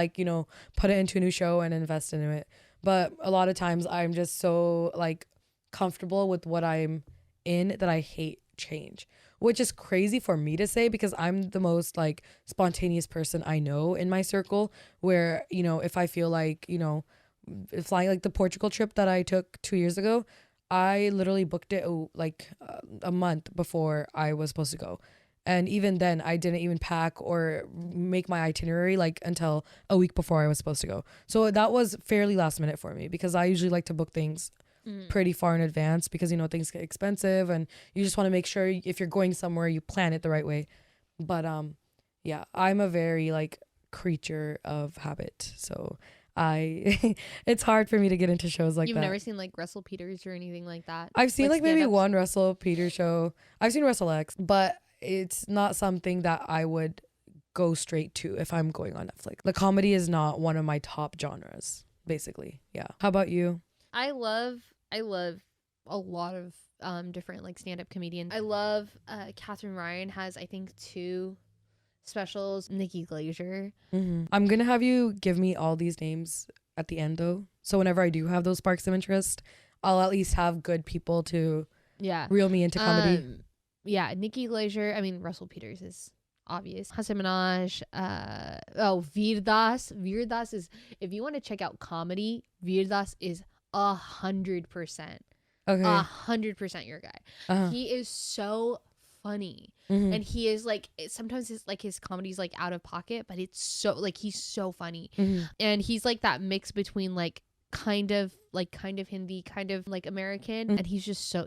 put it into a new show and invest into it. But a lot of times I'm just so like comfortable with what I'm in that I hate change, which is crazy for me to say because I'm the most like spontaneous person I know in my circle, where if I feel like flying, like the Portugal trip that I took 2 years ago, I literally booked it a month before I was supposed to go. And even then, I didn't even pack or make my itinerary like until a week before I was supposed to go. So that was fairly last minute for me, because I usually like to book things pretty far in advance, because things get expensive and you just want to make sure if you're going somewhere you plan it the right way. But yeah, I'm a very like creature of habit. So it's hard for me to get into shows like that. You've never seen like Russell Peters or anything like that? I've seen like maybe one Russell Peters show. I've seen Russell X, but it's not something that I would go straight to if I'm going on Netflix. The comedy is not one of my top genres, basically. Yeah. How about you? I love a lot of different like stand-up comedians. I love Catherine Ryan has, I think, 2 specials. Nikki Glaser. I'm gonna have you give me all these names at the end though, so whenever I do have those sparks of interest, I'll at least have good people to reel me into comedy. Yeah, Nikki Glaser. I mean, Russell Peters is obvious. Hasan Minhaj. Veerdas. Veerdas is, if you want to check out comedy, Veerdas is 100%. Okay. 100% your guy. He is so funny, and he is like, sometimes his comedy's like out of pocket, but it's so like, he's so funny, and he's like that mix between like kind of Hindi, kind of like American, and he's so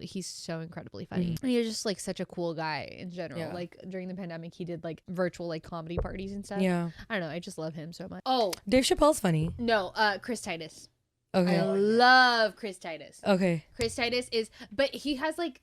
incredibly funny. And he's just like such a cool guy in general. Yeah. Like during the pandemic, he did like virtual like comedy parties and stuff. Yeah, I don't know, I just love him so much. Oh, Dave Chappelle's funny. No, Chris Titus. Okay, I love Chris Titus. Okay, Chris Titus is, but he has like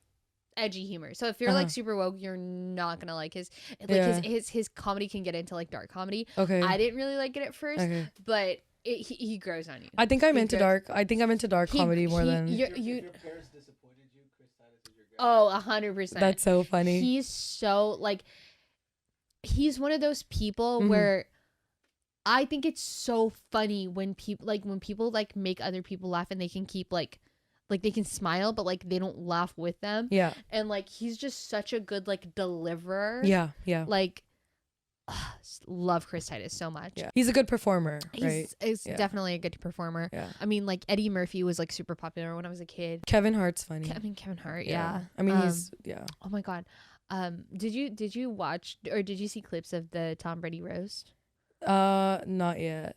edgy humor. So if you're like super woke, you're not gonna like his like his comedy can get into like dark comedy. Okay. I didn't really like it at first, but he grows on you. I think I'm into dark. I think I'm into dark comedy more than you. Your parents disappointed you. Chris Titus is your guy. 100%. That's so funny. He's so like he's one of those people where I think it's so funny when people like make other people laugh and they can keep like they can smile but like they don't laugh with them. Yeah. And like he's just such a good like deliverer. Yeah. Like love Chris Titus so much. Yeah. He's a good performer, right? He's definitely a good performer. Yeah. I mean, like Eddie Murphy was like super popular when I was a kid. Kevin Hart's funny. Kevin Hart, yeah. I mean, he's Oh my god. Did you watch or did you see clips of the Tom Brady roast? Not yet.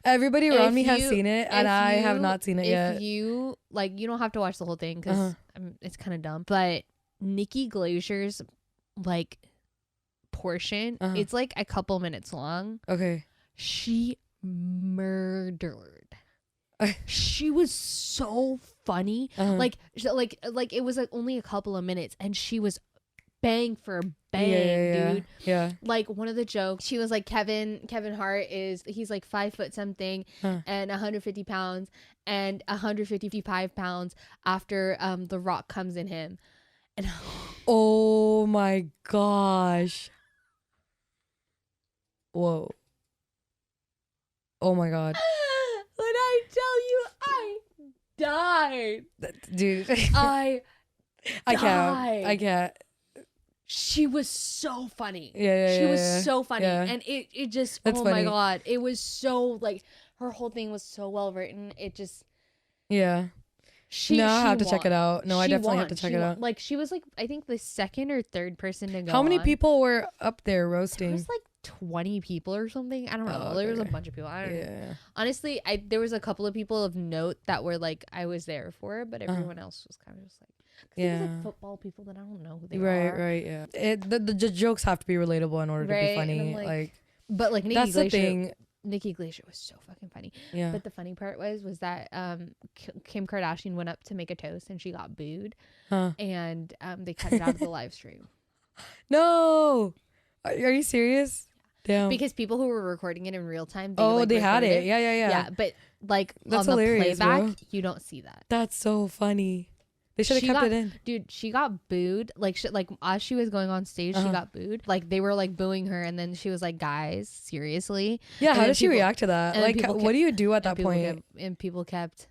Everybody around me has seen it and I have not seen it yet. If you like, you don't have to watch the whole thing because it's kind of dumb. But Nikki Glazier's like portion, it's like a couple minutes long. Okay. She murdered. She was so funny. Like it was like only a couple of minutes and she was bang for bang, dude. Yeah. Like one of the jokes, she was like Kevin Hart he's like 5 foot something and 150 pounds and 155 pounds after The Rock comes in him. And oh my gosh. Whoa. Oh my god. When I tell you I died. Dude. I can't. She was so funny. She was so funny. Yeah. And it just, That's oh funny. my God. It was so, like, her whole thing was so well written. It just. Yeah. I have to check it out. No, I definitely have to check it out. Like, she was, like, I think the second or third person to go How many on. people were up there roasting? There was, like, 20 people or something. I don't know. Oh, there was a bunch of people. I don't know. Honestly, there was a couple of people of note that were, like, I was there for, but everyone else was kind of just, like. It was like football people that I don't know who they are. Right, yeah. The jokes have to be relatable in order to be funny. Like, but like Nikki that's Glacier, the thing. Nikki Glacier was so fucking funny. Yeah. But the funny part was that Kim Kardashian went up to make a toast and she got booed, and they cut it out of the live stream. No, are you serious? Damn. Because people who were recording it in real time, they had it. Yeah. Yeah, but like that's on the hilarious, playback, bro. You don't see that. That's so funny. They should have kept it in. Dude, she got booed. Like, as she was going on stage, she got booed. Like, they were, like, booing her. And then she was like, guys, seriously? Yeah, and how does she react to that? Like, what do you do at that point? And people kept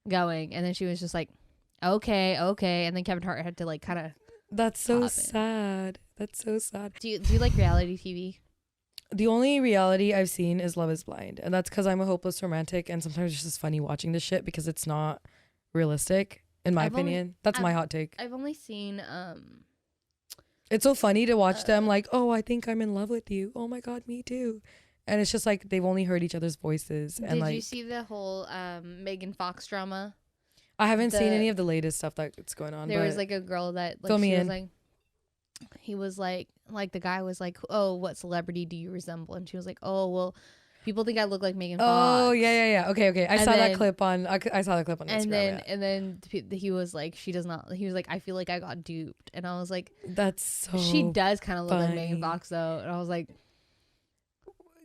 going. And then she was just like, okay. And then Kevin Hart had to, like, kind of. That's so sad. That's so sad. Do you like reality TV? The only reality I've seen is Love is Blind. And that's because I'm a hopeless romantic. And sometimes it's just funny watching this shit because it's not realistic. In my opinion, that's my hot take. I've only seen it's so funny to watch them like, oh, I think I'm in love with you. Oh my god, me too. And it's just like they've only heard each other's voices. And did you see the whole Megan Fox drama? I haven't seen any of the latest stuff that's going on. There was like a girl that like he was like the guy was like, oh, what celebrity do you resemble? And she was like, oh, well, people think I look like Megan Fox. Oh, yeah. Okay. I saw that clip on Instagram. And then he was like, she does not. He was like, I feel like I got duped. And I was like, that's so she does kind of look like Megan Fox though. And I was like,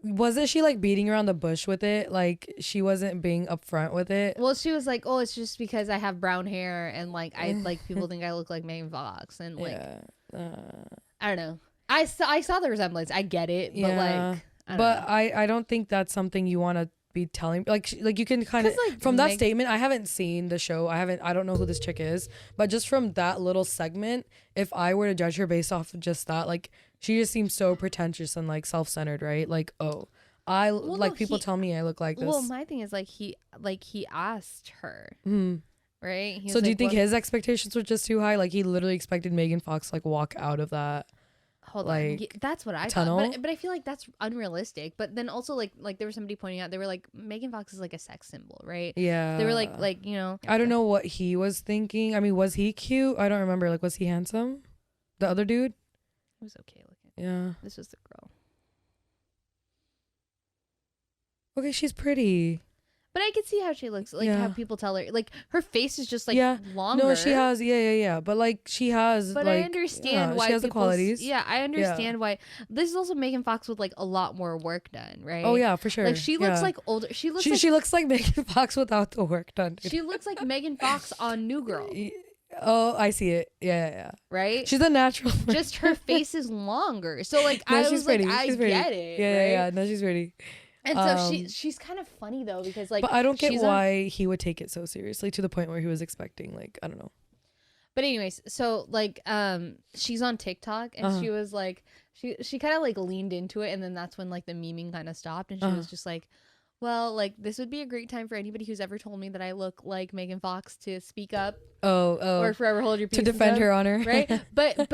wasn't she like beating around the bush with it? Like she wasn't being upfront with it. Well, she was like, oh, it's just because I have brown hair and like I like people think I look like Megan Fox and like I don't know. I saw the resemblance. I get it, but like. I don't think that's something you want to be telling. Like you can kind of from that statement. I haven't seen the show. I don't know who this chick is. But just from that little segment, if I were to judge her based off of just that, like she just seems so pretentious and like self-centered, right? Like people tell me I look like this. Well, my thing is he asked her, right? So do you think his expectations were just too high? Like he literally expected Megan Fox to like walk out of that. Hold on. That's what I thought. But I feel like that's unrealistic. But then also like there was somebody pointing out, they were like, Megan Fox is like a sex symbol, right? Yeah. They were like, you know. I don't know what he was thinking. I mean, was he cute? I don't remember. Like, was he handsome? The other dude? He was okay looking. Yeah. This was the girl. Okay, she's pretty. But I can see how she looks, like how people tell her, like her face is just like longer. No, she has, but like she has. But like, I understand why she has the qualities. Yeah, I understand why. This is also Megan Fox with like a lot more work done, right? Oh yeah, for sure. Like she looks like older. She looks like Megan Fox without the work done. She looks like Megan Fox on New Girl. Oh, I see it. Yeah. Right? She's a natural. Just her face is longer. So like no, I was pretty. Like, I get it. Yeah. No, she's pretty. And so she's kind of funny though, because like, but I don't get why he would take it so seriously to the point where he was expecting, like, I don't know. But anyways, so like she's on TikTok and she was like she kind of like leaned into it, and then that's when like the memeing kind of stopped, and she was just like, well, like this would be a great time for anybody who's ever told me that I look like Megan Fox to speak up. Or forever hold your peace to defend her honor, right? But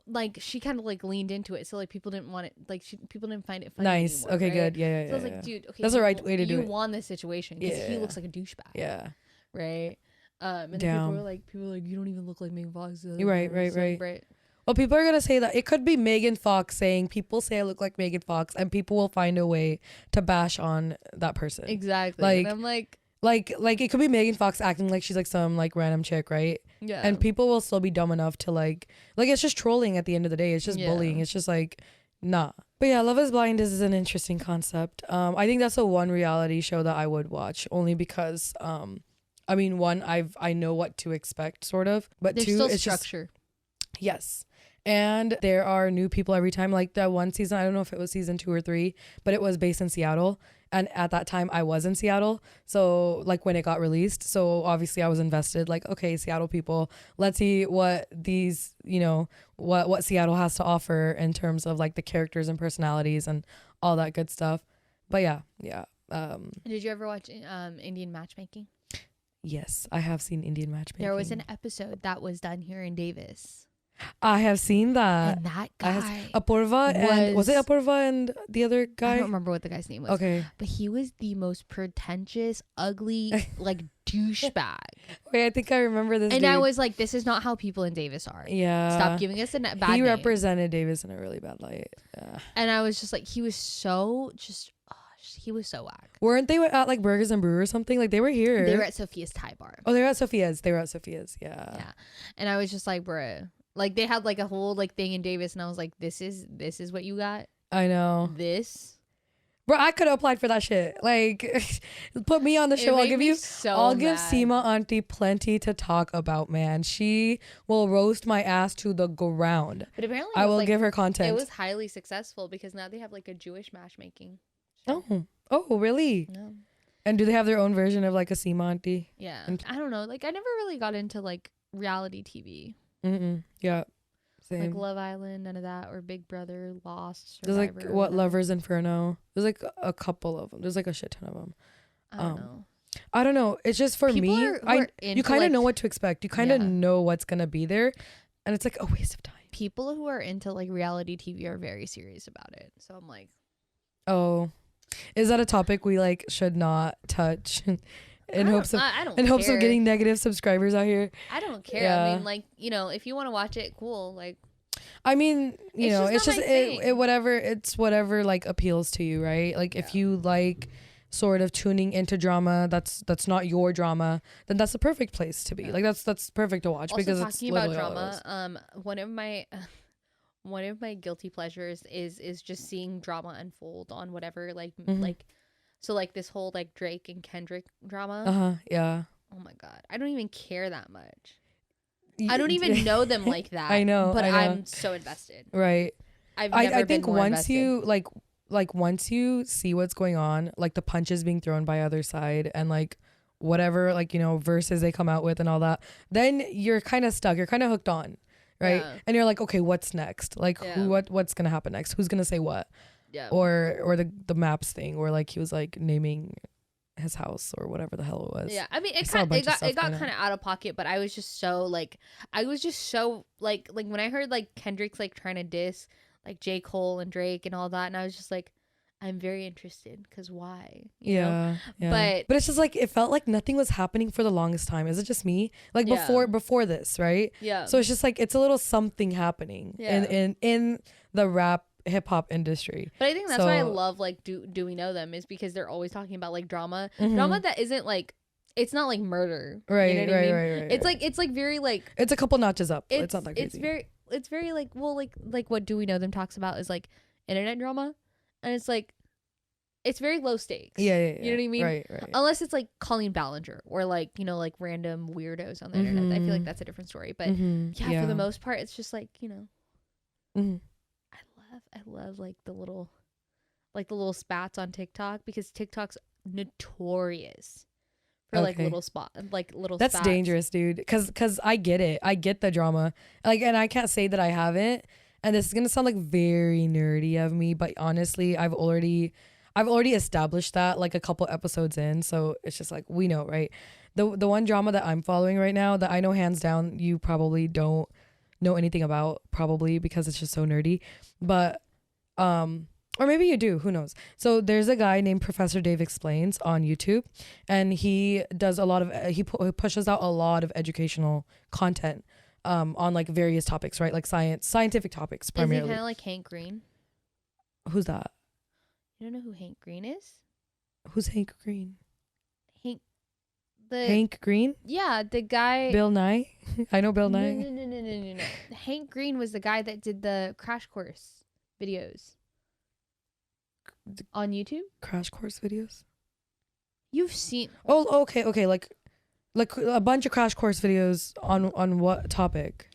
like she kind of like leaned into it, so like people didn't want it, like people didn't find it funny. Nice, anymore, okay, right? good, yeah. So I was like, dude, okay, that's the right way to do it. You won this situation because he looks like a douchebag. Yeah, right. And then people were like, you don't even look like Megan Fox. Right. Well, people are gonna say that it could be Megan Fox saying people say I look like Megan Fox, and people will find a way to bash on that person. Exactly. Like, and I'm like it could be Megan Fox acting like she's like some like random chick, right? Yeah. And people will still be dumb enough to like it's just trolling at the end of the day. It's just bullying. It's just like, nah. But yeah, Love is Blind is an interesting concept. I think that's the one reality show that I would watch, only because I mean, one, I know what to expect, sort of, but there's two, still it's structure. Yes. And there are new people every time. Like that one season, I don't know if it was season 2 or 3, but it was based in Seattle. And at that time I was in Seattle. So like when it got released. So obviously I was invested, like, okay, Seattle people, let's see what these, what Seattle has to offer in terms of like the characters and personalities and all that good stuff. But yeah. Did you ever watch Indian Matchmaking? Yes, I have seen Indian Matchmaking. There was an episode that was done here in Davis. I have seen that. And that guy Apurva, and was it Apurva and the other guy? I don't remember what the guy's name was. Okay. But he was the most pretentious, ugly, like douchebag. Wait, I think I remember this. And dude. I was like, this is not how people in Davis are. Yeah. Stop giving us a bad name. He represented Davis in a really bad light. Yeah. And I was just like, he was so he was so whack. Weren't they at like Burgers and Brew or something? Like they were here. They were at Sophia's Thai Bar. Oh, they were at Sophia's. Yeah. Yeah. And I was just like, bruh. Like they had like a whole like thing in Davis, and I was like, this is what you got? I know. This? Bro, I could have applied for that shit. Like, put me on the show. I'll give Seema Auntie plenty to talk about, man. She will roast my ass to the ground. But apparently I will give her content. It was highly successful because now they have like a Jewish matchmaking. Oh, really? No. And do they have their own version of like a Seema Auntie? Yeah. I don't know. Like I never really got into like reality TV. Yeah. Same. Like Love Island, none of that, or Big Brother, Lost, Survivor. There's like what Lovers Inferno. There's like a couple of them. There's like a shit ton of them. I don't know. It's just for me. You kind of know what to expect. You kind of know what's gonna be there, and it's like a waste of time. People who are into like reality TV are very serious about it. So I'm like, oh, is that a topic we like should not touch? In hopes of getting negative subscribers out here. I don't care. Yeah. I mean, like, if you want to watch it, cool. Like, I mean, it's just whatever like appeals to you, right? Like if you like sort of tuning into drama that's not your drama, then that's the perfect place to be. Like that's perfect to watch. Also, because talking about drama, one of my guilty pleasures is just seeing drama unfold on whatever like so like this whole like Drake and Kendrick drama. Yeah. Oh my God. I don't even care that much. I don't even know them like that. I know. But I'm so invested. Right. I think once you once you see what's going on, like the punches being thrown by other side and like whatever, like, verses they come out with and all that, then you're kind of stuck. You're kind of hooked on. Right. Yeah. And you're like, okay, what's next? Like what's going to happen next? Who's going to say what? Yeah. Or the maps thing where like he was like naming his house or whatever the hell it was. Yeah. I mean, it got kind of out of pocket, but I was just so like when I heard like Kendrick's like trying to diss like J. Cole and Drake and all that, and I was just like, I'm very interested because why? You know? But it's just like it felt like nothing was happening for the longest time. Is it just me? Like before this, right? Yeah. So it's just like it's a little something happening in the rap hip hop industry. But I think that's why I love like do we know them, is because they're always talking about like drama that isn't like, it's not like murder, right? You know what I mean? It's like very like, it's a couple notches up. It's not that crazy. It's very like, well, like what Do We Know Them talks about is like internet drama, and it's like, it's very low stakes. Yeah. You know what I mean? Right. Unless it's like Colleen Ballinger or like, you know, like random weirdos on the internet. I feel like that's a different story. But yeah, for the most part, it's just like, you know, I love like the little spats on TikTok, because TikTok's notorious for like little That's spats. Dangerous, dude. Cause I get it. I get the drama. Like, and I can't say that I haven't. And this is gonna sound like very nerdy of me, but honestly, I've already established that like a couple episodes in. So it's just like, we know, right? The one drama that I'm following right now that I know hands down you probably don't know anything about, probably because it's just so nerdy. But or maybe you do, who knows. So there's a guy named Professor Dave Explains on YouTube, and he does a lot of he pushes out a lot of educational content on like various topics, right? Like scientific topics primarily. Is he kind of like Hank Green? Who's that? You don't know who Hank Green is? Who's Hank Green? Hank Green? Yeah, the guy. Bill Nye? I know Bill Nye. No. Hank Green was the guy that did the Crash Course videos on YouTube. Crash Course videos? You've seen. Oh, okay. Like a bunch of Crash Course videos on what topic?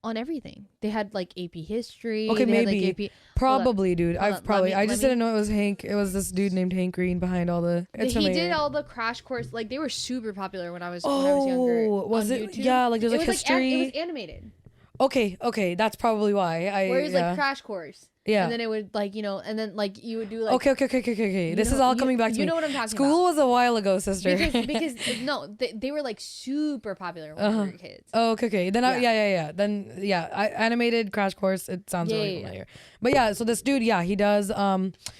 On everything. They had like AP history. Okay, maybe. Had, like, AP... Probably, dude. I just didn't know it was Hank. It was this dude named Hank Green behind all the. He did all the Crash Course. Like, they were super popular when I was younger. Was it? YouTube. Yeah, like there's like history. It was animated. Okay. That's probably why. Where it was like Crash Course. Yeah. And then it would like, you know, and then like you would do like. Okay. This is all coming back to me. You know what I'm talking School about. was a while ago, sister. Because no, they were like super popular when we were kids. Oh, okay. Then yeah. Then animated Crash Course. It sounds really familiar. But yeah, so this dude, he does.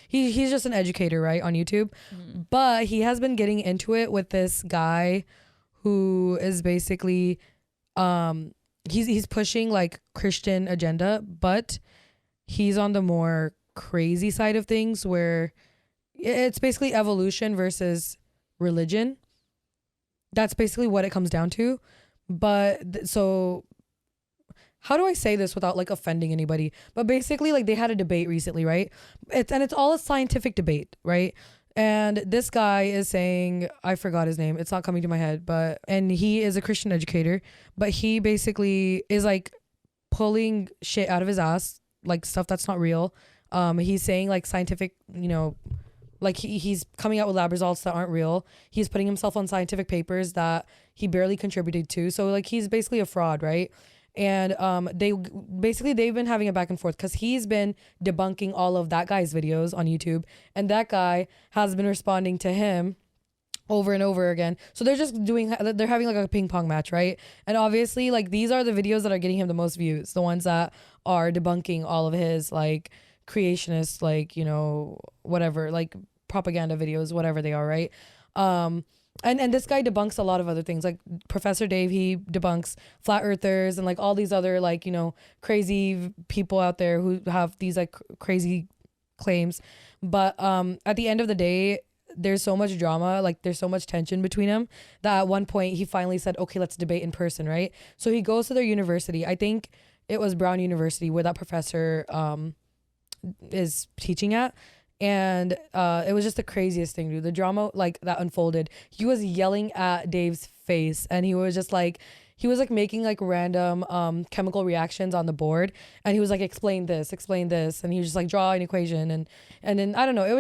He's just an educator, right, on YouTube, but he has been getting into it with this guy, who is basically, he's pushing like Christian agenda, but he's on the more crazy side of things, where it's basically evolution versus religion. That's basically what it comes down to. But so how do I say this without like offending anybody? But basically, like, they had a debate recently, right? It's all a scientific debate, right? And this guy is saying, I forgot his name. It's not coming to my head, and he is a Christian educator, but he basically is like pulling shit out of his ass, like stuff that's not real. He's saying like scientific, you know, like he's coming out with lab results that aren't real. He's putting himself on scientific papers that he barely contributed to. So like he's basically a fraud, right? And they've been having a back and forth, because he's been debunking all of that guy's videos on YouTube, and that guy has been responding to him over and over again. So they're having like a ping pong match, right? And obviously, like, these are the videos that are getting him the most views, the ones that are debunking all of his like creationist, like, you know, whatever, like propaganda videos, whatever they are, right? And this guy debunks a lot of other things, like Professor Dave. He debunks flat earthers and like all these other, like, you know, crazy people out there who have these like crazy claims. But at the end of the day, there's so much drama, like there's so much tension between them, that at one point he finally said, okay, let's debate in person, right? So he goes to their university. I think it was Brown University, where that professor is teaching at. And it was just the craziest thing, dude. The drama like that unfolded. He was yelling at Dave's face, and he was making like random chemical reactions on the board, and he was like, explain this, and he was just like, draw an equation, and then I don't know. It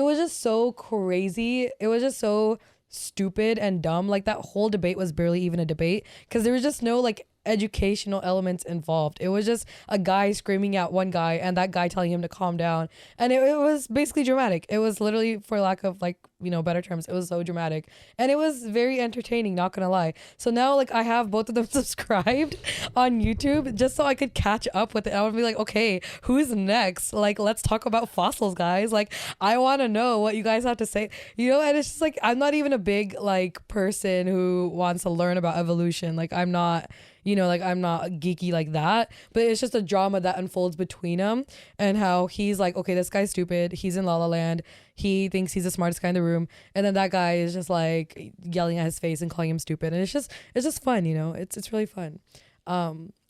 was just so crazy. It was just so stupid and dumb. Like, that whole debate was barely even a debate, because there was just no like educational elements involved. It was just a guy screaming at one guy, and that guy telling him to calm down, and it was basically dramatic. It was literally, for lack of like, you know, better terms, it was so dramatic, and it was very entertaining, not gonna lie. So now like I have both of them subscribed on YouTube, just so I could catch up with it. I would be like, okay, who's next? Like, let's talk about fossils, guys. Like, I want to know what you guys have to say, you know. And it's just like, I'm not even a big like person who wants to learn about evolution. Like, I'm not you know, like I'm not geeky like that, but it's just a drama that unfolds between them, and how he's like, okay, this guy's stupid, he's in La La Land, he thinks he's the smartest guy in the room, and then that guy is just like yelling at his face and calling him stupid, and it's just fun, you know, it's really fun.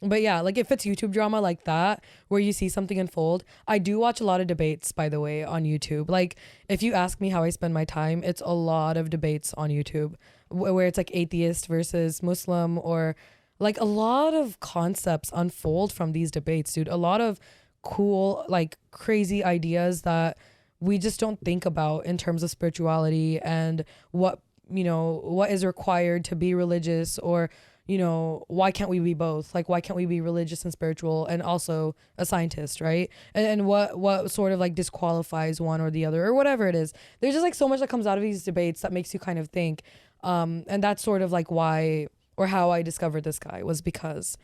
But yeah, like if it's YouTube drama like that where you see something unfold, I do watch a lot of debates, by the way, on YouTube. Like if you ask me how I spend my time, it's a lot of debates on YouTube where it's like atheist versus Muslim, or like a lot of concepts unfold from these debates, dude. A lot of cool, like crazy ideas that we just don't think about in terms of spirituality and what, you know, what is required to be religious, or you know, why can't we be both? Like, why can't we be religious and spiritual and also a scientist, right? And what sort of like disqualifies one or the other, or whatever it is. There's just like so much that comes out of these debates that makes you kind of think. And that's sort of like why, or how I discovered this guy, was because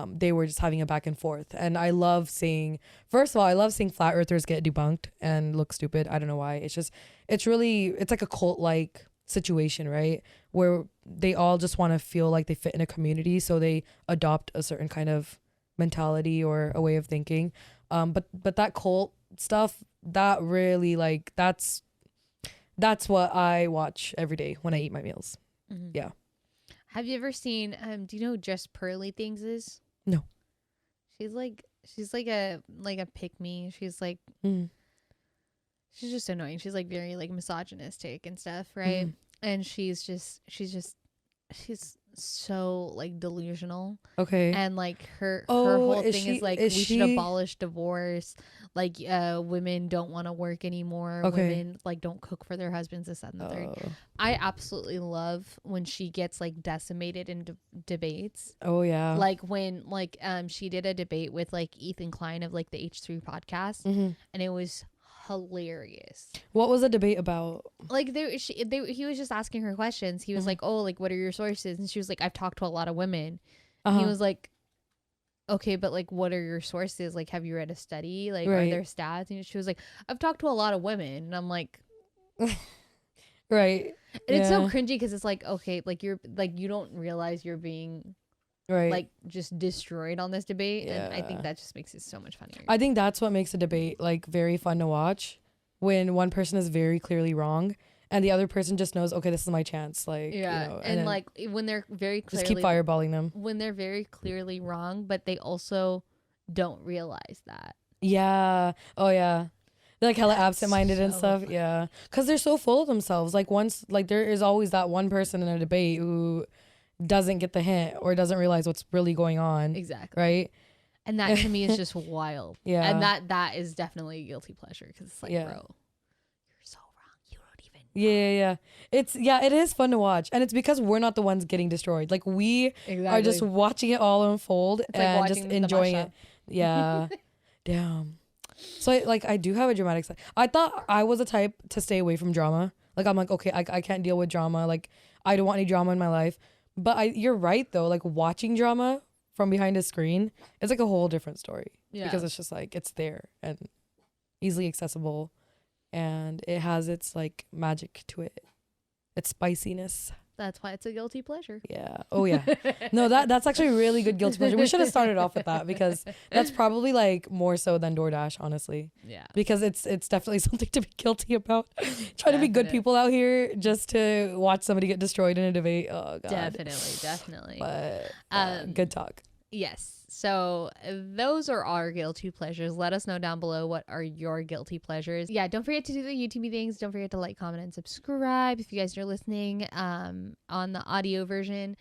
they were just having a back and forth. And I love seeing, first of all, I love seeing flat earthers get debunked and look stupid. I don't know why. It's like a cult like situation, right? Where they all just want to feel like they fit in a community, so they adopt a certain kind of mentality or a way of thinking. But that cult stuff, that really like that's what I watch every day when I eat my meals. Mm-hmm. Yeah. Have you ever seen do you know who Just Pearly Things is? No. She's like a pick me. She's like she's just annoying. She's like very like misogynistic and stuff, right? And she's so like delusional. Okay. And like her whole thing is like we should abolish divorce. Like women don't want to work anymore. Okay. Women like don't cook for their husbands, this, that, and the third. I absolutely love when she gets like decimated in debates. Oh yeah. Like when like she did a debate with like Ethan Klein of like the H3 podcast, and it was hilarious. What was the debate about? Like he was just asking her questions. He was like, oh, like what are your sources? And she was like, I've talked to a lot of women. He was like, okay, but like what are your sources? Like, have you read a study? Like, are there stats? And she was like, I've talked to a lot of women. And I'm like, right. And it's so cringy because it's like, okay, like you're like, you don't realize you're being like just destroyed on this debate. And I think that just makes it so much funnier. I think that's what makes a debate like very fun to watch, when one person is very clearly wrong and the other person just knows, okay, this is my chance. Like, you know, and like when they're very clearly just keep fireballing them, when they're very clearly wrong, but they also don't realize that. Yeah. Oh yeah. They're like hella absent-minded and stuff. Funny. Yeah. Because they're so full of themselves. Like once, like there is always that one person in a debate who doesn't get the hint or doesn't realize what's really going on. Exactly. Right. And that to me is just wild. Yeah. And that is definitely a guilty pleasure, because it's like, bro, you're so wrong. You don't even know. Yeah. It is fun to watch. And it's because we're not the ones getting destroyed. Like we are just watching it all unfold and just enjoying it. Yeah. Damn. So I do have a dramatic side. I thought I was the type to stay away from drama. Like I'm like, okay, I can't deal with drama. Like I don't want any drama in my life. But you're right though. Like watching drama from behind a screen, it's like a whole different story. Yeah. Because it's just like it's there and easily accessible, and it has its like magic to it, its spiciness. That's why it's a guilty pleasure. Yeah. Oh yeah. No, that's actually a really good guilty pleasure. We should have started off with that, because that's probably like more so than DoorDash, honestly. Yeah. Because it's definitely something to be guilty about. Trying to be good people out here just to watch somebody get destroyed in a debate. Oh god. Definitely. But good talk. Yes. So those are our guilty pleasures. Let us know down below, what are your guilty pleasures. Yeah, don't forget to do the YouTube things. Don't forget to like, comment, and subscribe if you guys are listening on the audio version.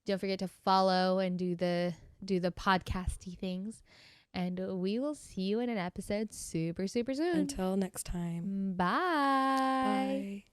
Don't forget to follow and do the podcasty things. And we will see you in an episode super, super soon. Until next time. Bye. Bye.